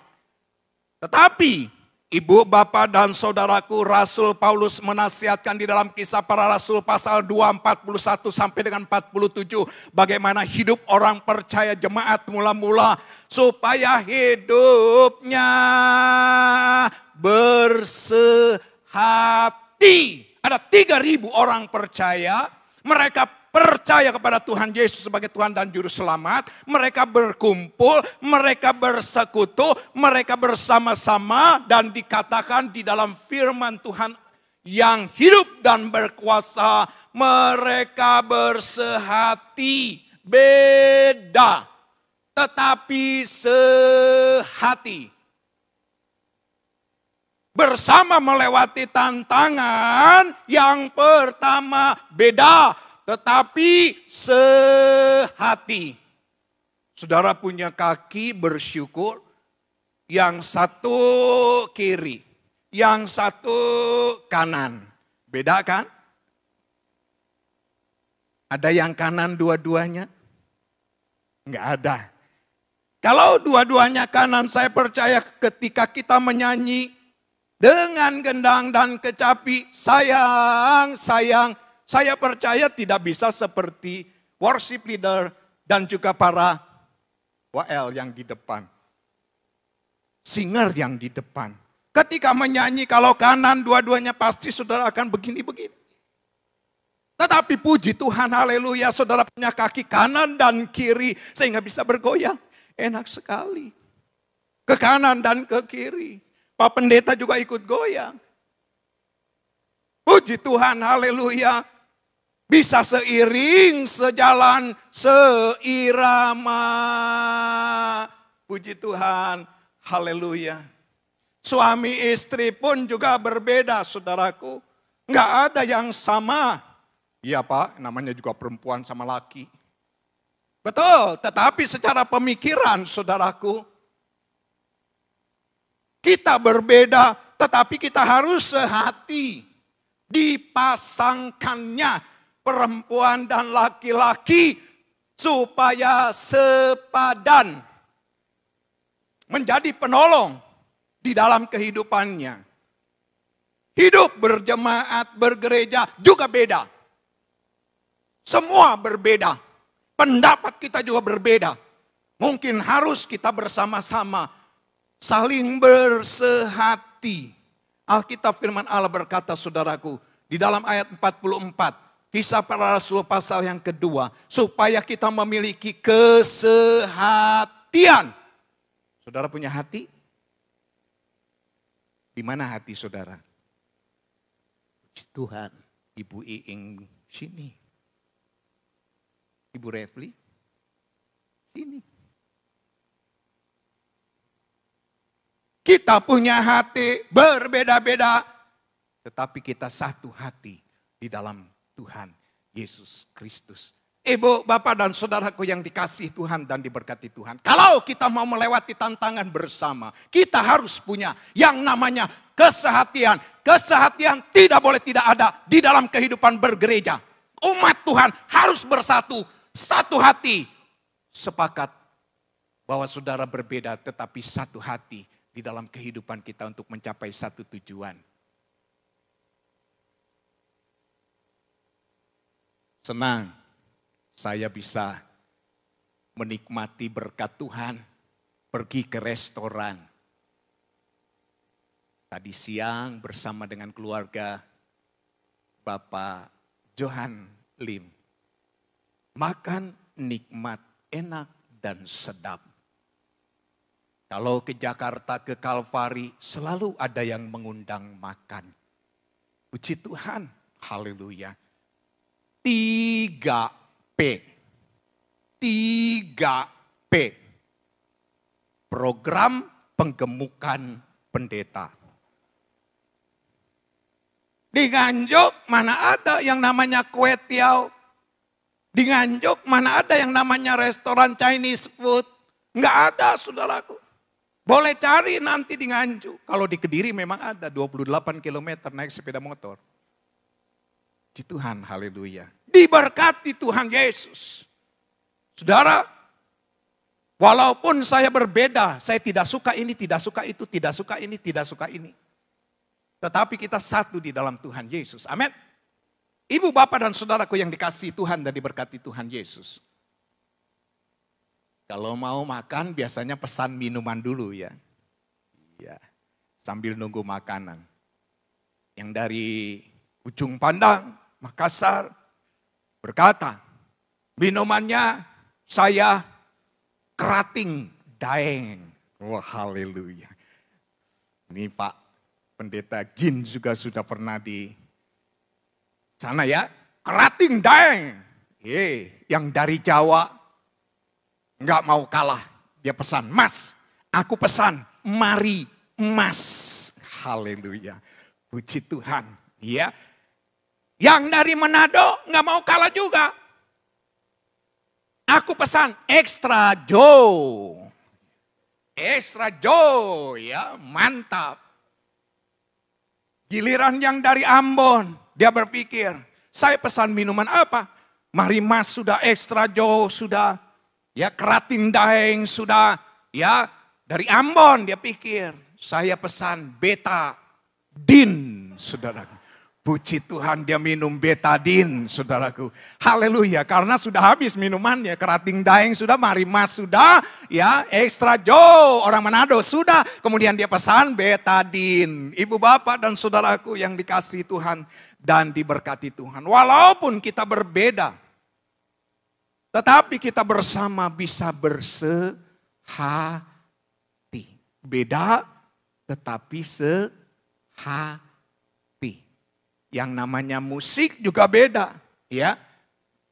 H: Tetapi ibu, bapak, dan saudaraku, Rasul Paulus menasihatkan di dalam Kisah Para Rasul pasal 2:41 sampai dengan 47. Bagaimana hidup orang percaya jemaat mula-mula supaya hidupnya bersehati. Ada 3.000 orang percaya, mereka percaya kepada Tuhan Yesus sebagai Tuhan dan Juru Selamat. Mereka berkumpul, mereka bersekutu, mereka bersama-sama. Dan dikatakan di dalam firman Tuhan yang hidup dan berkuasa, mereka bersehati. Beda, tetapi sehati. Bersama melewati tantangan. Yang pertama, beda tetapi sehati. Saudara punya kaki, bersyukur. Yang satu kiri, yang satu kanan. Beda kan? Ada yang kanan dua-duanya? Enggak ada. Kalau dua-duanya kanan, saya percaya ketika kita menyanyi dengan gendang dan kecapi, sayang, sayang, saya percaya tidak bisa seperti worship leader dan juga para WL yang di depan. Singer yang di depan. Ketika menyanyi kalau kanan dua-duanya pasti saudara akan begini-begini. Tetapi puji Tuhan, haleluya, saudara punya kaki kanan dan kiri sehingga bisa bergoyang. Enak sekali. Ke kanan dan ke kiri. Pak Pendeta juga ikut goyang. Puji Tuhan, haleluya. Bisa seiring, sejalan, seirama. Puji Tuhan, haleluya. Suami istri pun juga berbeda, saudaraku. Enggak ada yang sama. Iya Pak, namanya juga perempuan sama laki. Betul, tetapi secara pemikiran, saudaraku, kita berbeda, tetapi kita harus sehati. Dipasangkannya perempuan dan laki-laki supaya sepadan. Menjadi penolong di dalam kehidupannya. Hidup berjemaat, bergereja juga beda. Semua berbeda. Pendapat kita juga berbeda. Mungkin harus kita bersama-sama saling bersehati. Alkitab firman Allah berkata, saudaraku, di dalam ayat 44. Kisah Para Rasul pasal yang kedua. Supaya kita memiliki kesehatian. Saudara punya hati? Di mana hati saudara? Puji Tuhan. Ibu Iing sini. Ibu Refli sini. Kita punya hati berbeda-beda, tetapi kita satu hati di dalam Tuhan Yesus Kristus. Ibu, Bapak, dan saudaraku yang dikasihi Tuhan dan diberkati Tuhan. Kalau kita mau melewati tantangan bersama, kita harus punya yang namanya kesehatian. Kesehatian tidak boleh tidak ada di dalam kehidupan bergereja. Umat Tuhan harus bersatu, satu hati. Sepakat bahwa saudara berbeda tetapi satu hati di dalam kehidupan kita untuk mencapai satu tujuan. Senang saya bisa menikmati berkat Tuhan, pergi ke restoran. Tadi siang bersama dengan keluarga Bapak Johan Lim. Makan nikmat, enak dan sedap. Kalau ke Jakarta, ke Kalvari, selalu ada yang mengundang makan. Puji Tuhan, haleluya. 3P. 3P. Program penggemukan pendeta. Di Nganjuk mana ada yang namanya kue tiaw. Di Nganjuk mana ada yang namanya restoran Chinese food. Enggak ada, saudaraku. Boleh cari nanti di Nganjuk. Kalau di Kediri memang ada 28 km naik sepeda motor. Puji Tuhan, haleluya. Diberkati Tuhan Yesus. Saudara, walaupun saya berbeda, saya tidak suka ini, tidak suka itu, tidak suka ini, tidak suka ini. Tetapi kita satu di dalam Tuhan Yesus. Amin. Ibu, bapak, dan saudaraku yang dikasihi Tuhan dan diberkati Tuhan Yesus. Kalau mau makan biasanya pesan minuman dulu ya. Ya, sambil nunggu makanan. Yang dari ujung pandang, Makassar, berkata, minumannya saya kerating daeng. Wah, haleluya. Ini Pak Pendeta Jin juga sudah pernah di sana ya. Kerating daeng. Yang dari Jawa nggak mau kalah. Dia pesan, Mas, aku pesan mari emas. Haleluya. Puji Tuhan. Ya. Yang dari Manado nggak mau kalah juga. Aku pesan extra Joe. Extra Joe ya, mantap. Giliran yang dari Ambon, dia berpikir, saya pesan minuman apa? Mari Mas sudah extra Joe, sudah ya kerating daeng, sudah ya dari Ambon dia pikir, saya pesan betadin, saudara. Puji Tuhan dia minum betadin, saudaraku. Haleluya, karena sudah habis minumannya. Kerating daeng sudah, mari Mas sudah, ya extra Joe, orang Manado sudah. Kemudian dia pesan betadin. Ibu, bapak, dan saudaraku yang dikasihi Tuhan dan diberkati Tuhan. Walaupun kita berbeda, tetapi kita bersama bisa bersehati. Beda, tetapi sehati. Yang namanya musik juga beda, ya.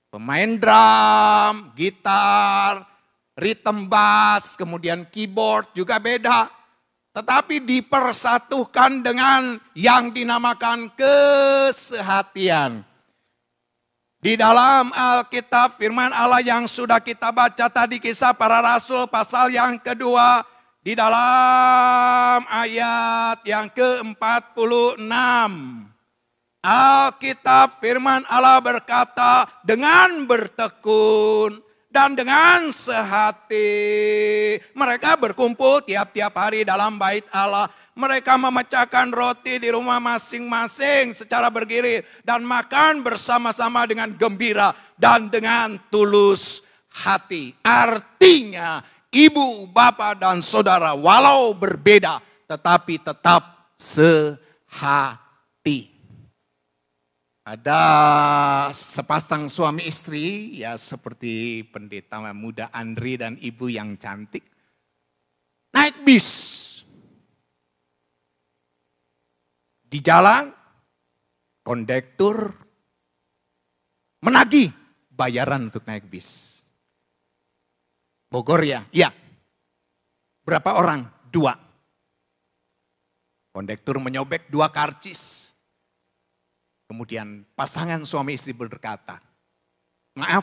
H: Pemain drum, gitar, rhythm bass, kemudian keyboard juga beda. Tetapi dipersatukan dengan yang dinamakan kesehatian. Di dalam Alkitab firman Allah yang sudah kita baca tadi, Kisah Para Rasul pasal yang kedua, di dalam ayat yang ke-46. Alkitab firman Allah berkata, dengan bertekun dan dengan sehati mereka berkumpul tiap-tiap hari dalam bait Allah. Mereka memecahkan roti di rumah masing-masing secara bergilir dan makan bersama-sama dengan gembira dan dengan tulus hati. Artinya ibu, bapak, dan saudara walau berbeda tetapi tetap sehati. Ada sepasang suami istri, ya seperti pendeta muda Andri dan ibu yang cantik. Naik bis. Di jalan, kondektur menagih bayaran untuk naik bis. Bogor ya? Iya. Berapa orang? 2. Kondektur menyobek 2 karcis. Kemudian pasangan suami istri berkata, maaf,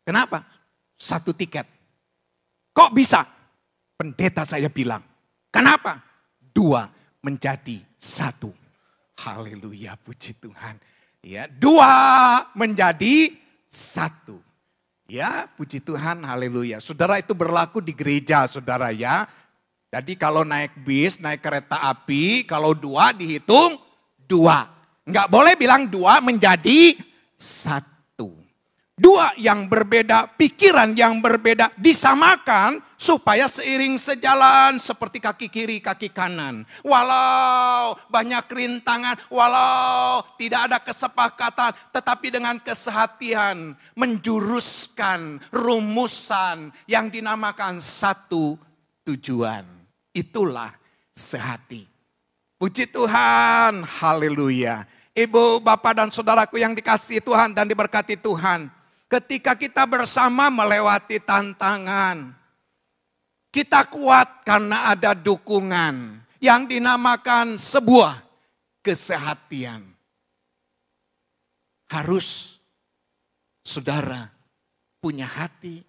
H: kenapa? 1 tiket. Kok bisa? Pendeta saya bilang, kenapa? 2 menjadi 1. Haleluya, puji Tuhan. Ya, 2 menjadi 1. Ya, puji Tuhan, haleluya. Saudara, itu berlaku di gereja, saudara ya. Jadi kalau naik bis, naik kereta api, kalau 2 dihitung 2. Enggak boleh bilang 2 menjadi 1. 2 yang berbeda, pikiran yang berbeda disamakan supaya seiring sejalan seperti kaki kiri, kaki kanan. Walau banyak rintangan, walau tidak ada kesepakatan, tetapi dengan kesehatian menjuruskan rumusan yang dinamakan satu tujuan. Itulah sehati. Puji Tuhan, haleluya. Ibu, bapak dan saudaraku yang dikasihi Tuhan dan diberkati Tuhan. Ketika kita bersama melewati tantangan, kita kuat karena ada dukungan yang dinamakan sebuah kesehatian. Harus saudara punya hati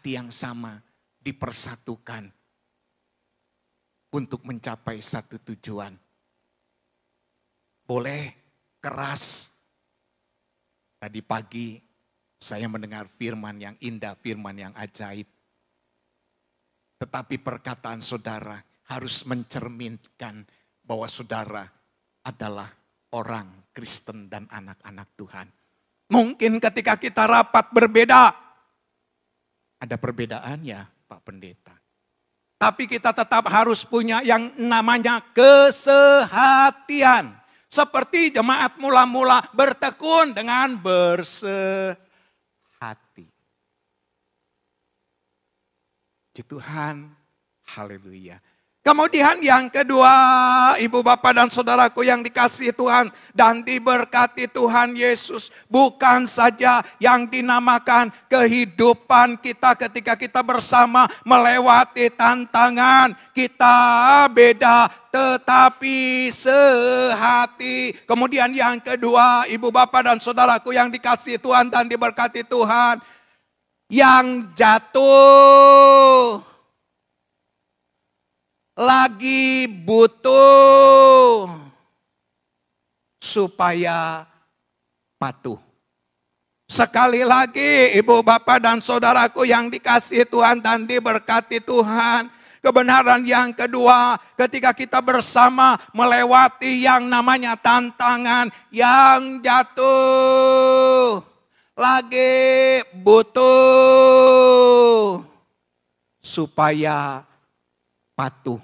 H: yang sama dipersatukan untuk mencapai satu tujuan. Boleh keras. Tadi pagi saya mendengar firman yang indah, firman yang ajaib. Tetapi perkataan saudara harus mencerminkan bahwa saudara adalah orang Kristen dan anak-anak Tuhan. Mungkin ketika kita rapat berbeda, ada perbedaan ya Pak Pendeta. Tapi kita tetap harus punya yang namanya kesehatian. Seperti jemaat mula-mula bertekun dengan bersehati. Puji Tuhan, haleluya. Kemudian yang kedua, ibu bapak dan saudaraku yang dikasihi Tuhan dan diberkati Tuhan Yesus. Bukan saja yang dinamakan kehidupan kita ketika kita bersama melewati tantangan. Kita beda tetapi sehati. Kemudian yang kedua, ibu bapak dan saudaraku yang dikasihi Tuhan dan diberkati Tuhan. Yang jatuh lagi butuh supaya patuh. Sekali lagi ibu bapak dan saudaraku yang dikasihi Tuhan dan diberkati Tuhan. Kebenaran yang kedua, ketika kita bersama melewati yang namanya tantangan, yang jatuh lagi butuh supaya patuh.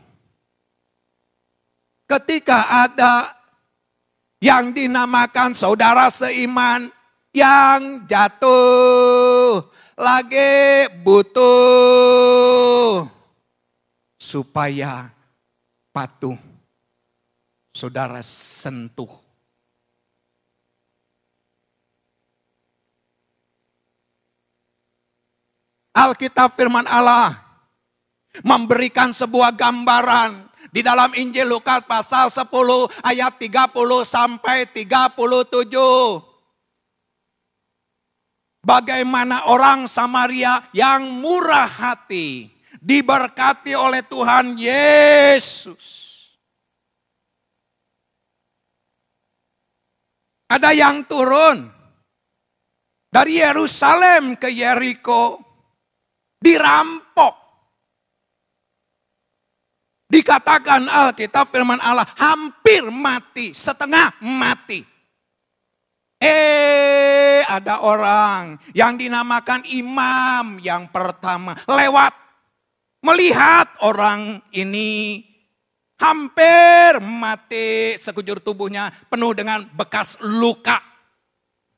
H: Ketika ada yang dinamakan saudara seiman yang jatuh lagi butuh supaya patuh, saudara sentuh. Alkitab firman Allah memberikan sebuah gambaran di dalam Injil Lukas pasal 10 ayat 30 sampai 37. Bagaimana orang Samaria yang murah hati diberkati oleh Tuhan Yesus. Ada yang turun dari Yerusalem ke Yeriko, dirampok. Dikatakan Alkitab firman Allah hampir mati, setengah mati. Ada orang yang dinamakan imam yang pertama lewat, melihat orang ini hampir mati, sekujur tubuhnya penuh dengan bekas luka.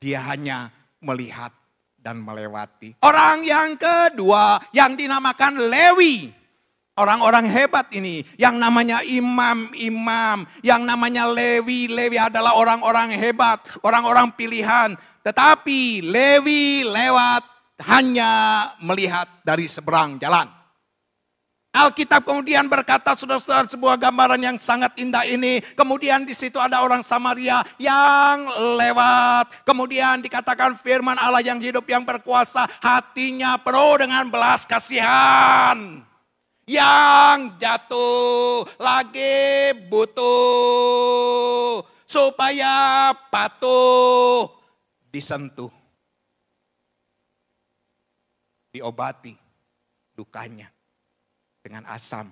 H: Dia hanya melihat dan melewati. Orang yang kedua yang dinamakan Lewi. Orang-orang hebat ini yang namanya imam-imam, yang namanya Lewi. Lewi adalah orang-orang hebat, orang-orang pilihan. Tetapi Lewi lewat hanya melihat dari seberang jalan. Alkitab kemudian berkata, saudara-saudara, sebuah gambaran yang sangat indah ini. Kemudian di situ ada orang Samaria yang lewat. Kemudian dikatakan firman Allah yang hidup, yang berkuasa, hatinya penuh dengan belas kasihan. Yang jatuh lagi butuh, supaya patuh disentuh, diobati dukanya dengan asam,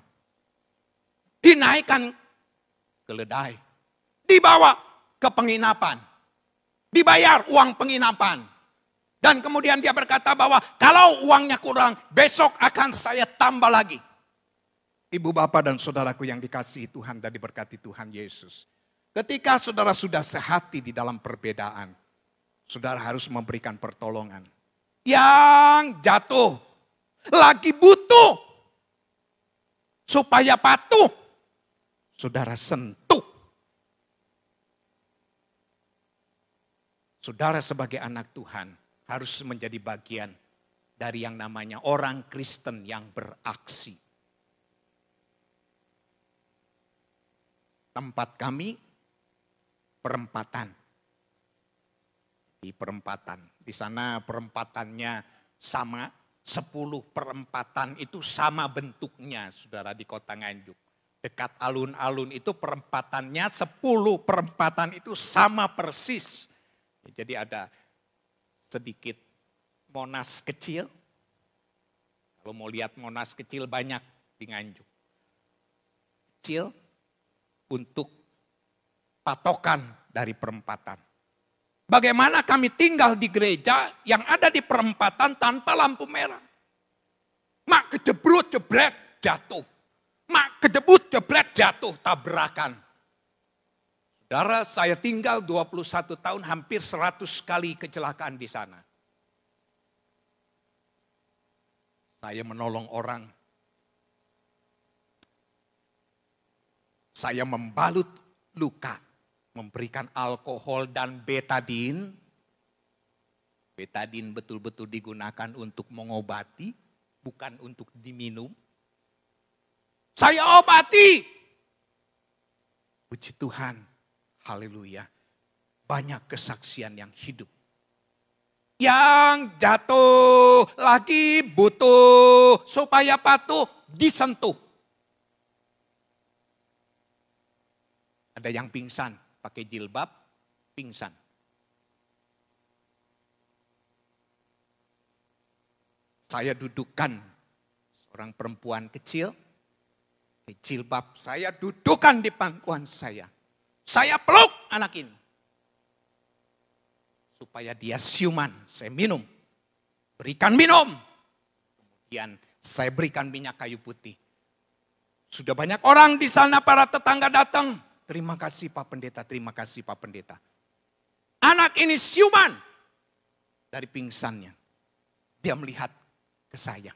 H: dinaikkan keledai, dibawa ke penginapan, dibayar uang penginapan. Dan kemudian dia berkata bahwa kalau uangnya kurang, besok akan saya tambah lagi. Ibu, bapak, dan saudaraku yang dikasihi Tuhan dan diberkati Tuhan Yesus. Ketika saudara sudah sehati di dalam perbedaan, saudara harus memberikan pertolongan. Yang jatuh, lagi butuh, supaya patuh, saudara sentuh. Saudara sebagai anak Tuhan harus menjadi bagian dari yang namanya orang Kristen yang beraksi. Tempat kami perempatan. Di perempatan. Di sana perempatannya sama, 10 perempatan itu sama bentuknya, saudara, di kota Nganjuk. Dekat alun-alun itu perempatannya 10 perempatan itu sama persis. Jadi ada sedikit Monas kecil. Kalau mau lihat Monas kecil banyak di Nganjuk. Kecil untuk patokan dari perempatan. Bagaimana kami tinggal di gereja yang ada di perempatan tanpa lampu merah. Mak kejebrut jebret jatuh. Mak kedebut jebret jatuh tabrakan. Saudara, saya tinggal 21 tahun, hampir 100 kali kecelakaan di sana. Saya menolong orang. Saya membalut luka, memberikan alkohol dan betadin. Betadin betul-betul digunakan untuk mengobati, bukan untuk diminum. Saya obati. Puji Tuhan, haleluya. Banyak kesaksian yang hidup. Yang jatuh lagi butuh, supaya patuh disentuh. Ada yang pingsan, pakai jilbab, pingsan. Saya dudukkan seorang perempuan kecil, jilbab saya dudukkan di pangkuan saya. Saya peluk anak ini. Supaya dia siuman, saya minum. Berikan minum. Kemudian saya berikan minyak kayu putih. Sudah banyak orang di sana, para tetangga datang. Terima kasih Pak Pendeta, terima kasih Pak Pendeta. Anak ini siuman dari pingsannya. Dia melihat ke saya.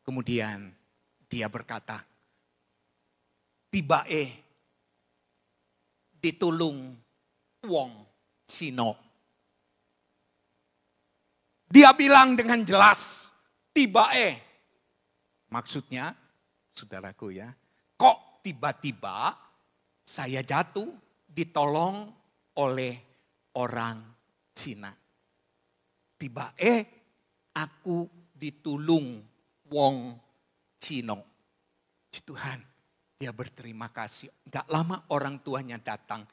H: Kemudian dia berkata, tibae ditulung wong Cino. Dia bilang dengan jelas, tibae. Maksudnya, saudaraku ya, kok tiba-tiba saya jatuh ditolong oleh orang Cina. Tibae aku ditulung wong Cino. Tuhan, dia berterima kasih. Gak lama orang tuanya datang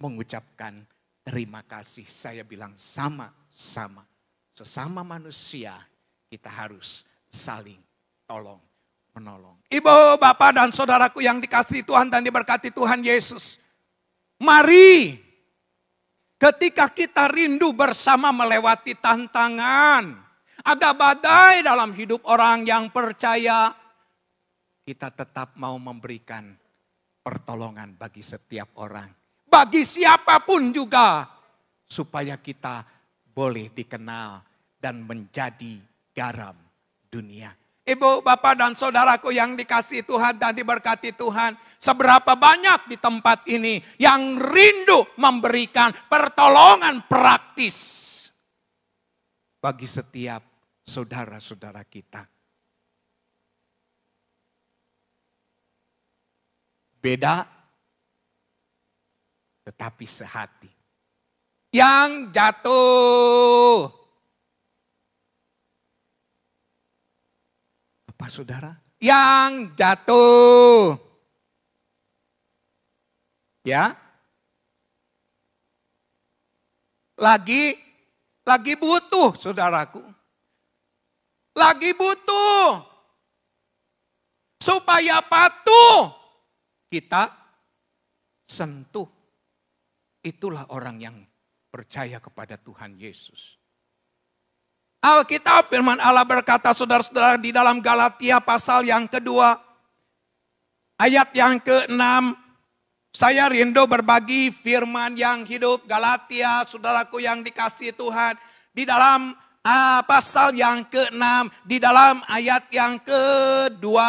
H: mengucapkan terima kasih. Saya bilang sama-sama. Sesama manusia kita harus saling tolong menolong. Ibu, bapak, dan saudaraku yang dikasihi Tuhan dan diberkati Tuhan Yesus. Mari ketika kita rindu bersama melewati tantangan. Ada badai dalam hidup orang yang percaya. Kita tetap mau memberikan pertolongan bagi setiap orang. Bagi siapapun juga. Supaya kita boleh dikenal dan menjadi garam dunia. Ibu, bapak, dan saudaraku yang dikasihi Tuhan dan diberkati Tuhan. Seberapa banyak di tempat ini yang rindu memberikan pertolongan praktis. Bagi setiap saudara-saudara kita. Beda, tetapi sehati. Yang jatuh. Apa saudara? Yang jatuh. Ya. Lagi butuh saudaraku. Lagi butuh. Supaya patuh kita sentuh. Itulah orang yang percaya kepada Tuhan Yesus. Alkitab firman Allah berkata saudara-saudara di dalam Galatia pasal yang kedua. Ayat yang ke-6. Saya rindu berbagi firman yang hidup. Galatia saudaraku yang dikasihi Tuhan. Di dalam pasal yang ke-6. Di dalam ayat yang kedua.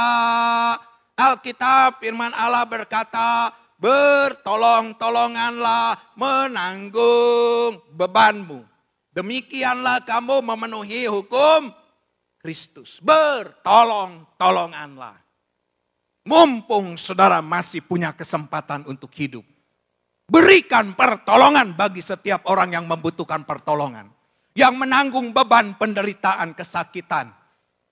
H: Alkitab firman Allah berkata, bertolong-tolonganlah menanggung bebanmu. Demikianlah kamu memenuhi hukum Kristus. Bertolong-tolonganlah. Mumpung saudara masih punya kesempatan untuk hidup. Berikan pertolongan bagi setiap orang yang membutuhkan pertolongan. Yang menanggung beban penderitaan kesakitan.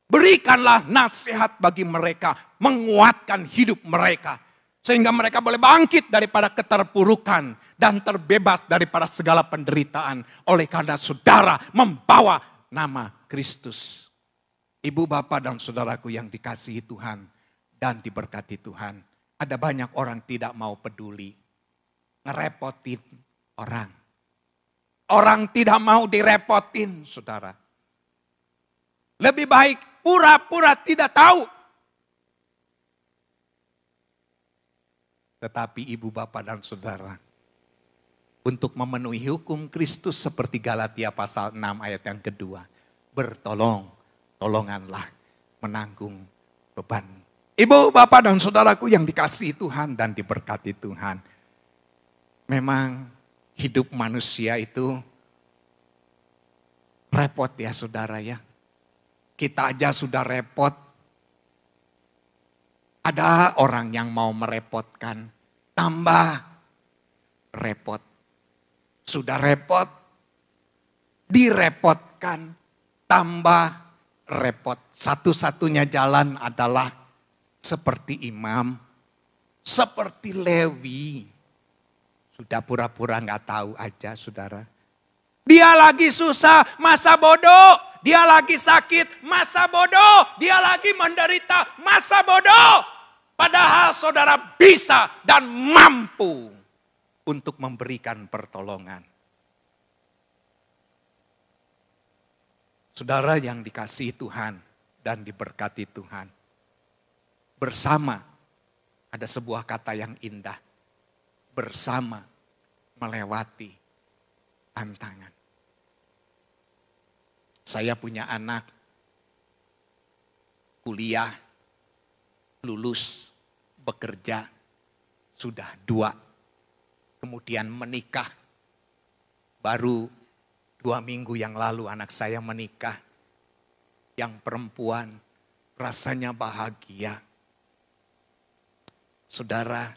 H: Berikanlah nasihat bagi mereka, menguatkan hidup mereka. Sehingga mereka boleh bangkit daripada keterpurukan dan terbebas daripada segala penderitaan. Oleh karena saudara membawa nama Kristus. Ibu, bapak, dan saudaraku yang dikasihi Tuhan dan diberkati Tuhan. Ada banyak orang tidak mau peduli. Ngerepotin orang. Orang tidak mau direpotin, saudara. Lebih baik pura-pura tidak tahu. Tetapi ibu, bapak, dan saudara, untuk memenuhi hukum Kristus seperti Galatia pasal 6 ayat yang kedua, bertolong-tolonganlah menanggung beban. Ibu, bapak, dan saudaraku yang dikasihi Tuhan dan diberkati Tuhan. Memang hidup manusia itu repot ya saudara ya. Kita aja sudah repot. Ada orang yang mau merepotkan, tambah repot. Sudah repot, direpotkan, tambah repot. Satu-satunya jalan adalah seperti imam, seperti Lewi. Sudah pura-pura nggak tahu aja saudara. Dia lagi susah, masa bodoh. Dia lagi sakit, masa bodoh. Dia lagi menderita, masa bodoh. Padahal saudara bisa dan mampu untuk memberikan pertolongan. Saudara yang dikasihi Tuhan dan diberkati Tuhan. Bersama, ada sebuah kata yang indah. Bersama melewati tantangan. Saya punya anak, kuliah, lulus, bekerja, sudah 2. Kemudian menikah, baru 2 minggu yang lalu anak saya menikah. Yang perempuan rasanya bahagia. Saudara,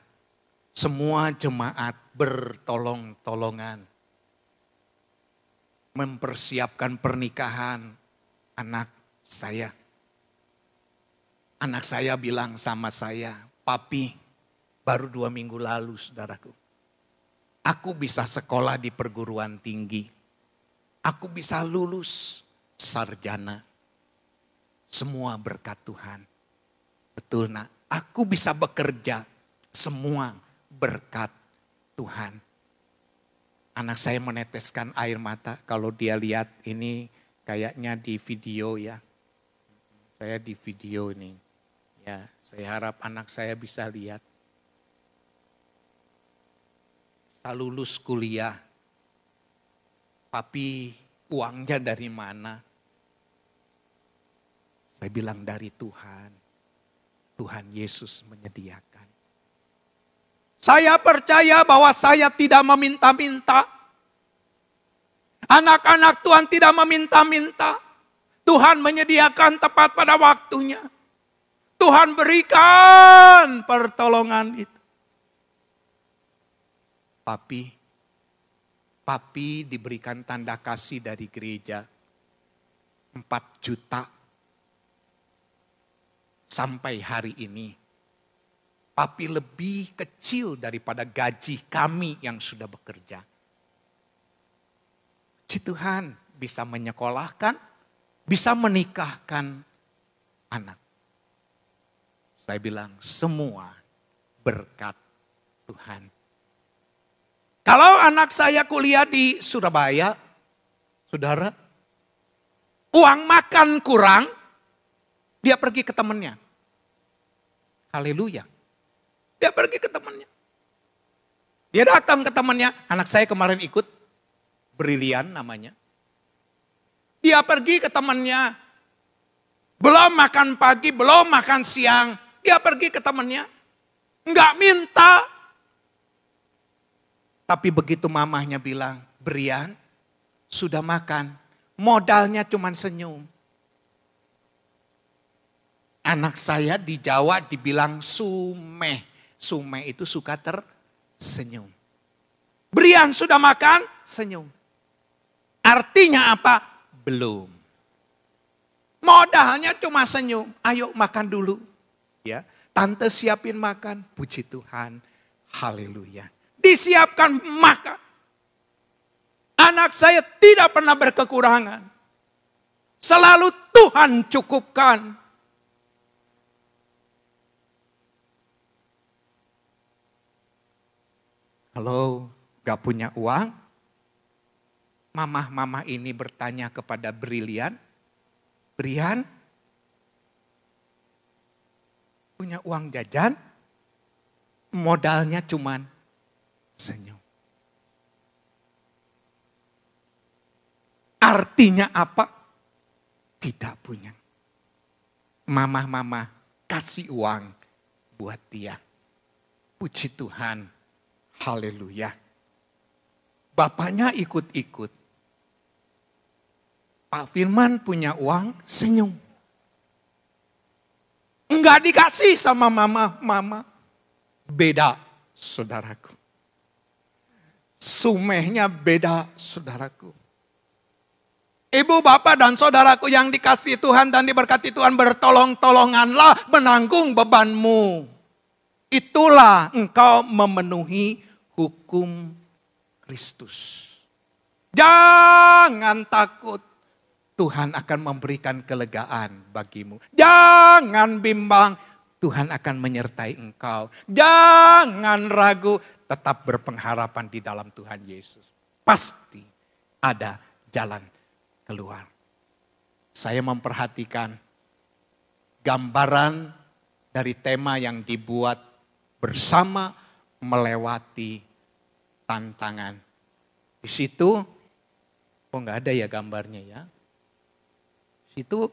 H: semua jemaat bertolong-tolongan mempersiapkan pernikahan anak saya. Anak saya bilang sama saya, papi, baru 2 minggu lalu saudaraku. Aku bisa sekolah di perguruan tinggi. Aku bisa lulus sarjana. Semua berkat Tuhan. Betul nak, aku bisa bekerja. Semua berkat Tuhan. Anak saya meneteskan air mata kalau dia lihat ini kayaknya di video ya. Saya di video ini. Ya, saya harap anak saya bisa lihat. Saya lulus kuliah. Papi, uangnya dari mana? Saya bilang dari Tuhan. Tuhan Yesus menyediakan. Saya percaya bahwa saya tidak meminta-minta. Anak-anak Tuhan tidak meminta-minta. Tuhan menyediakan tepat pada waktunya. Tuhan berikan pertolongan itu. Papi diberikan tanda kasih dari gereja 4 juta sampai hari ini. Papi lebih kecil daripada gaji kami yang sudah bekerja. Puji Tuhan bisa menyekolahkan, bisa menikahkan anak. Saya bilang semua berkat Tuhan. Kalau anak saya kuliah di Surabaya, saudara, uang makan kurang, dia pergi ke temannya. Haleluya. Dia pergi ke temannya. Dia datang ke temannya, anak saya kemarin ikut, Brilian namanya. Dia pergi ke temannya, belum makan pagi, belum makan siang. Dia pergi ke temannya, enggak minta. Tapi begitu mamahnya bilang, Brian, sudah makan, modalnya cuma senyum. Anak saya di Jawa dibilang sumeh. Sumeh itu suka tersenyum. Brian sudah makan, senyum. Artinya apa? Belum. Modalnya cuma senyum. Ayo makan dulu. Ya, tante siapin makan. Puji Tuhan. Haleluya. Disiapkan makan. Anak saya tidak pernah berkekurangan. Selalu Tuhan cukupkan. Kalau gak punya uang, mamah-mamah ini bertanya kepada Brilian, Brian, punya uang jajan, modalnya cuman senyum. Artinya apa? Tidak punya. Mamah-mamah kasih uang buat dia. Puji Tuhan. Haleluya. Bapaknya ikut-ikut. Pak Firman punya uang, senyum. Enggak dikasih sama mama. Beda, saudaraku. Sumehnya beda, saudaraku. Ibu, bapak, dan saudaraku yang dikasihi Tuhan dan diberkati Tuhan, bertolong-tolonganlah menanggung bebanmu. Itulah engkau memenuhi hukum Kristus. Jangan takut, Tuhan akan memberikan kelegaan bagimu. Jangan bimbang, Tuhan akan menyertai engkau. Jangan ragu, tetap berpengharapan di dalam Tuhan Yesus. Pasti ada jalan keluar. Saya memperhatikan gambaran dari tema yang dibuat bersama melewati tantangan. Di situ, oh nggak ada ya gambarnya ya. Di situ,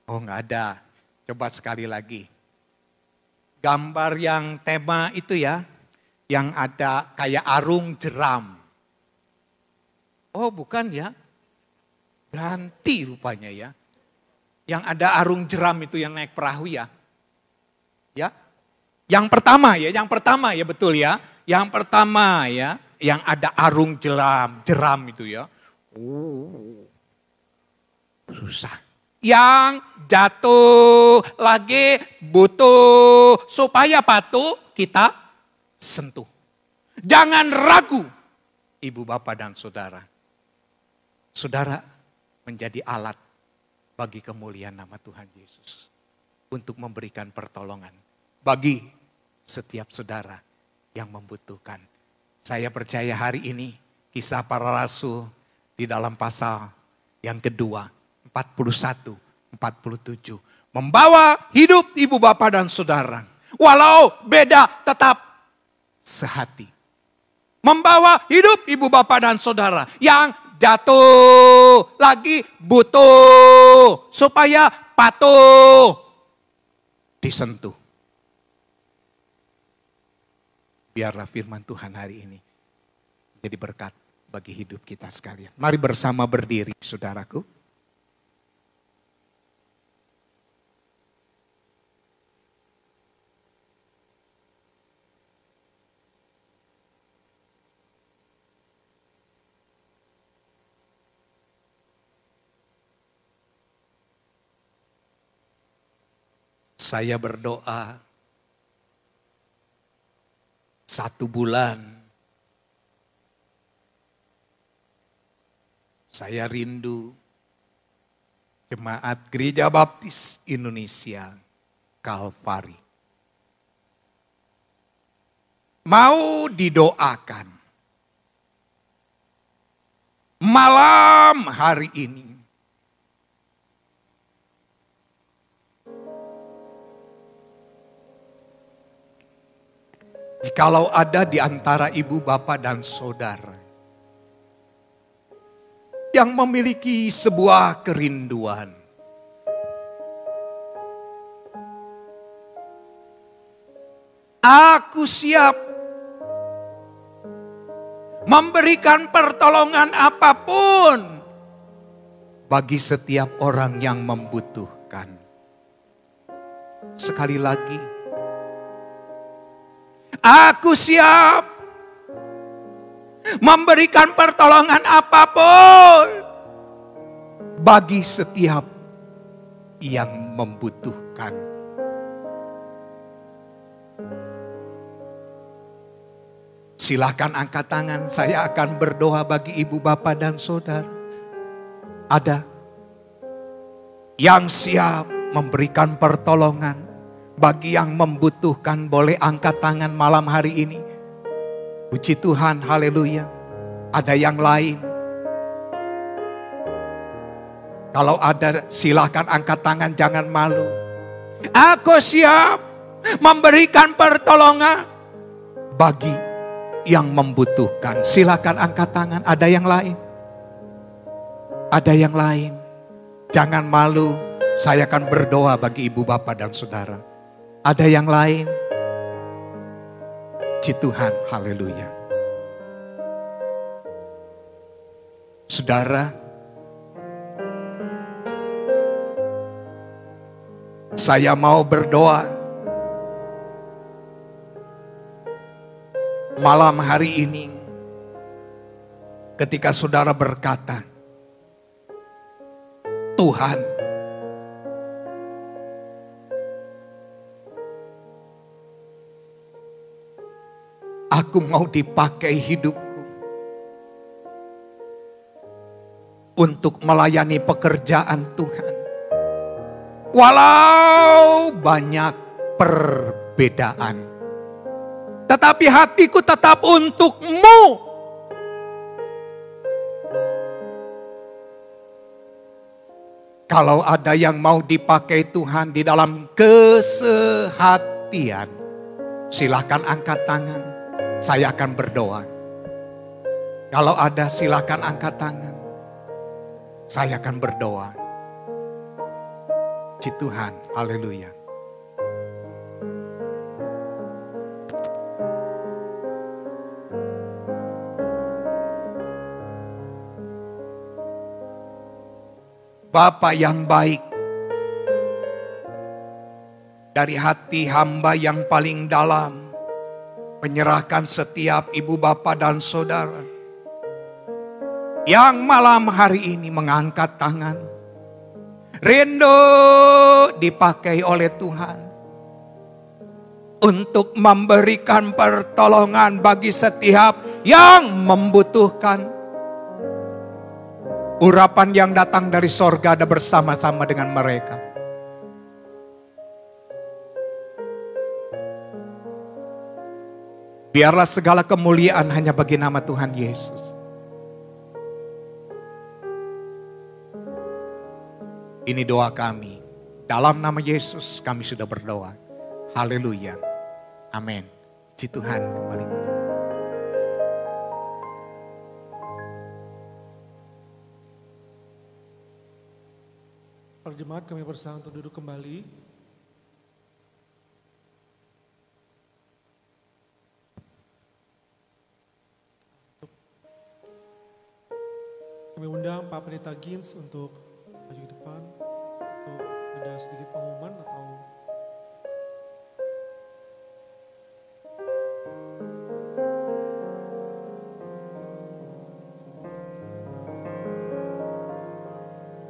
H: oh nggak ada. Coba sekali lagi. Gambar yang tema itu ya, yang ada kayak arung jeram. Oh bukan ya, ganti rupanya ya. Yang ada arung jeram itu yang naik perahu ya. Ya. Yang pertama ya betul ya. Yang pertama ya, yang ada arung jeram itu ya. Susah. Yang jatuh lagi butuh supaya patuh kita sentuh. Jangan ragu, ibu, bapak, dan saudara. Saudara menjadi alat bagi kemuliaan nama Tuhan Yesus. Untuk memberikan pertolongan bagi setiap saudara yang membutuhkan. Saya percaya hari ini Kisah Para Rasul di dalam pasal yang kedua 41, 47 membawa hidup ibu bapak dan saudara. Walau beda tetap sehati. Membawa hidup ibu bapak dan saudara yang jatuh lagi butuh supaya patuh disentuh. Biarlah firman Tuhan hari ini jadi berkat bagi hidup kita sekalian. Mari bersama berdiri, saudaraku. saya berdoa 1 bulan, saya rindu Jemaat Gereja Baptis Indonesia Kalvari mau didoakan malam hari ini. Jikalau ada di antara ibu, bapak, dan saudara yang memiliki sebuah kerinduan, aku siap memberikan pertolongan apapun bagi setiap orang yang membutuhkan. Sekali lagi, aku siap memberikan pertolongan apapun bagi setiap yang membutuhkan. Silakan angkat tangan, saya akan berdoa bagi ibu, bapak, dan saudara. Ada yang siap memberikan pertolongan bagi yang membutuhkan, boleh angkat tangan malam hari ini. Puji Tuhan, haleluya. Ada yang lain? Kalau ada, silakan angkat tangan, jangan malu. Aku siap memberikan pertolongan bagi yang membutuhkan. Silakan angkat tangan. Ada yang lain? Ada yang lain? Jangan malu. Saya akan berdoa bagi ibu, bapak, dan saudara. Ada yang lain? Puji Tuhan, haleluya. Saudara, saya mau berdoa malam hari ini ketika saudara berkata, Tuhan, aku mau dipakai hidupku untuk melayani pekerjaan Tuhan. Walau banyak perbedaan, tetapi hatiku tetap untuk-Mu. Kalau ada yang mau dipakai Tuhan di dalam kesehatian, silakan angkat tangan. Saya akan berdoa. Kalau ada, silakan angkat tangan. Saya akan berdoa. Puji Tuhan, haleluya. Bapa yang baik, dari hati hamba yang paling dalam, menyerahkan setiap ibu, bapak, dan saudara yang malam hari ini mengangkat tangan, rindu dipakai oleh Tuhan untuk memberikan pertolongan bagi setiap yang membutuhkan. Urapan yang datang dari sorga ada bersama-sama dengan mereka. Biarlah segala kemuliaan hanya bagi nama Tuhan Yesus. Ini doa kami. Dalam nama Yesus kami sudah berdoa. Haleluya. Amin. Puji Tuhan kembali.
G: Para jemaat, kami bersama untuk duduk kembali. Kami undang Pak Pendeta Gins untuk maju ke depan untuk ada sedikit pengumuman atau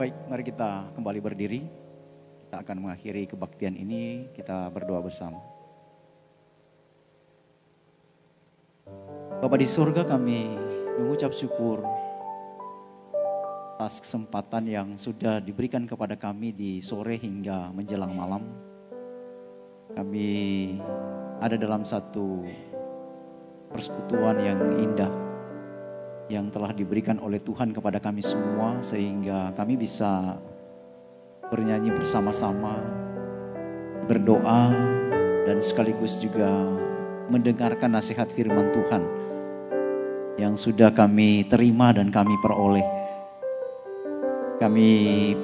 I: baik, mari kita kembali berdiri. Kita akan mengakhiri kebaktian ini, kita berdoa bersama. Bapa di surga, kami mengucap syukur atas kesempatan yang sudah diberikan kepada kami di sore hingga menjelang malam. Kami ada dalam satu persekutuan yang indah yang telah diberikan oleh Tuhan kepada kami semua, sehingga kami bisa bernyanyi bersama-sama, berdoa, dan sekaligus juga mendengarkan nasihat firman Tuhan yang sudah kami terima dan kami peroleh. Kami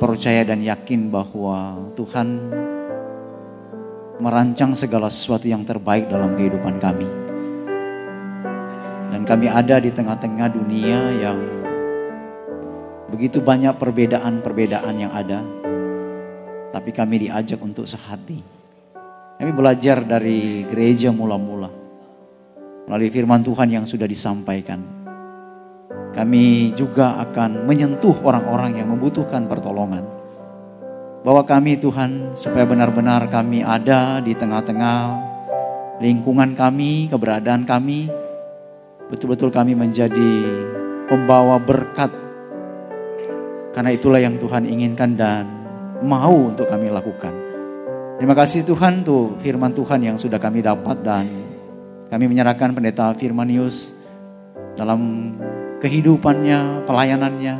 I: percaya dan yakin bahwa Tuhan merancang segala sesuatu yang terbaik dalam kehidupan kami. Dan kami ada di tengah-tengah dunia yang begitu banyak perbedaan-perbedaan yang ada. Tapi kami diajak untuk sehati. Kami belajar dari gereja mula-mula melalui firman Tuhan yang sudah disampaikan. Kami juga akan menyentuh orang-orang yang membutuhkan pertolongan. Bahwa kami Tuhan, supaya benar-benar kami ada di tengah-tengah lingkungan kami, keberadaan kami, betul-betul kami menjadi pembawa berkat. Karena itulah yang Tuhan inginkan dan mau untuk kami lakukan. Terima kasih Tuhan untuk firman Tuhan yang sudah kami dapat, dan kami menyerahkan Pendeta Firmanius dalam kehidupannya, pelayanannya.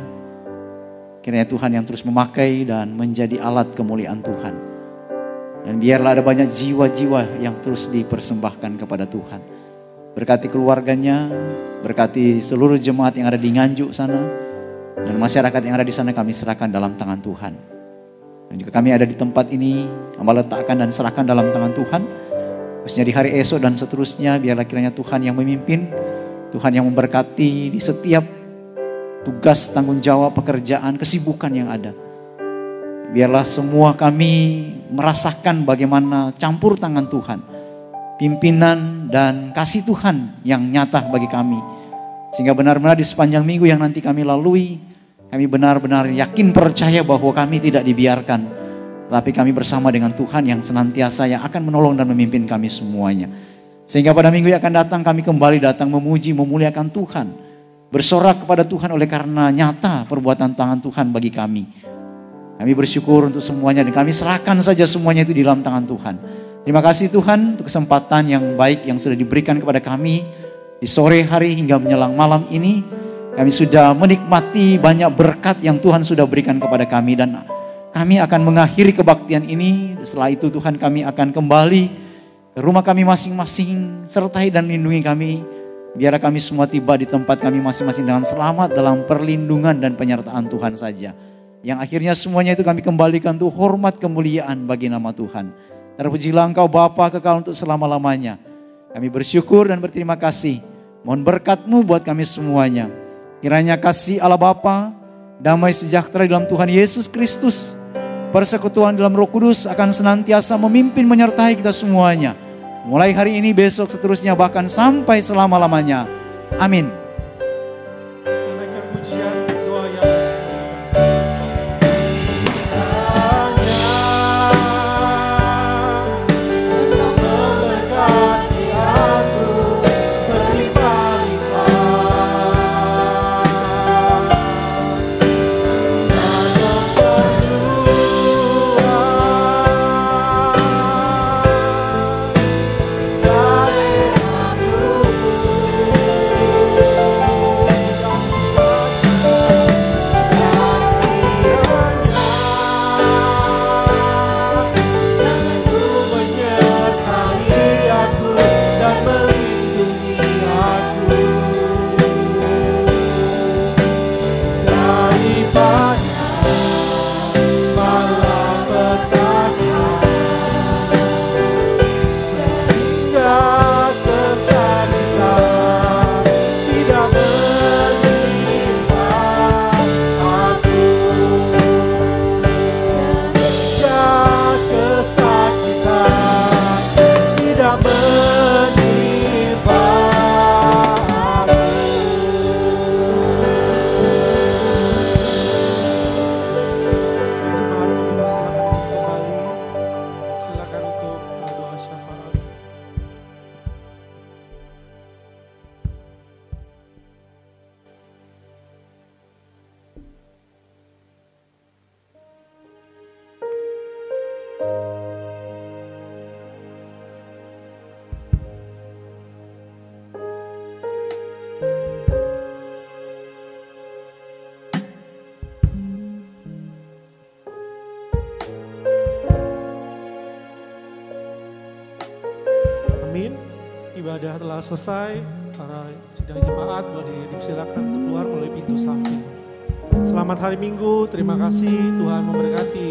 I: Kiranya Tuhan yang terus memakai dan menjadi alat kemuliaan Tuhan. Dan biarlah ada banyak jiwa-jiwa yang terus dipersembahkan kepada Tuhan. Berkati keluarganya, berkati seluruh jemaat yang ada di Nganjuk sana, dan masyarakat yang ada di sana kami serahkan dalam tangan Tuhan. Dan juga kami ada di tempat ini, kami letakkan dan serahkan dalam tangan Tuhan. Khususnya di hari esok dan seterusnya, biarlah kiranya Tuhan yang memimpin, Tuhan yang memberkati di setiap tugas, tanggung jawab, pekerjaan, kesibukan yang ada. Biarlah semua kami merasakan bagaimana campur tangan Tuhan, pimpinan dan kasih Tuhan yang nyata bagi kami. Sehingga benar-benar di sepanjang minggu yang nanti kami lalui, kami benar-benar yakin percaya bahwa kami tidak dibiarkan, tapi kami bersama dengan Tuhan yang senantiasa yang akan menolong dan memimpin kami semuanya. Sehingga pada minggu yang akan datang kami kembali datang memuji, memuliakan Tuhan, bersorak kepada Tuhan oleh karena nyata perbuatan tangan Tuhan bagi kami. Kami bersyukur untuk semuanya dan kami serahkan saja semuanya itu di dalam tangan Tuhan. Terima kasih Tuhan untuk kesempatan yang baik yang sudah diberikan kepada kami di sore hari hingga menjelang malam ini. Kami sudah menikmati banyak berkat yang Tuhan sudah berikan kepada kami, dan kami akan mengakhiri kebaktian ini. Setelah itu Tuhan, kami akan kembali ke rumah kami masing-masing. Sertai dan lindungi kami. Biarlah kami semua tiba di tempat kami masing-masing dengan selamat dalam perlindungan dan penyertaan Tuhan saja. Yang akhirnya semuanya itu kami kembalikan untuk hormat kemuliaan bagi nama Tuhan. Terpujilah Engkau Bapa kekal untuk selama-lamanya. Kami bersyukur dan berterima kasih. Mohon berkat-Mu buat kami semuanya. Kiranya kasih Allah Bapa, damai sejahtera dalam Tuhan Yesus Kristus, persekutuan dalam Roh Kudus akan senantiasa memimpin menyertai kita semuanya. Mulai hari ini, besok, seterusnya, bahkan sampai selama-lamanya. Amin.
F: Naikkan pujian doa yang
G: ibadah telah selesai, para sidang jemaat boleh dipersilakan untuk keluar melalui pintu samping. Selamat hari Minggu, terima kasih, Tuhan memberkati.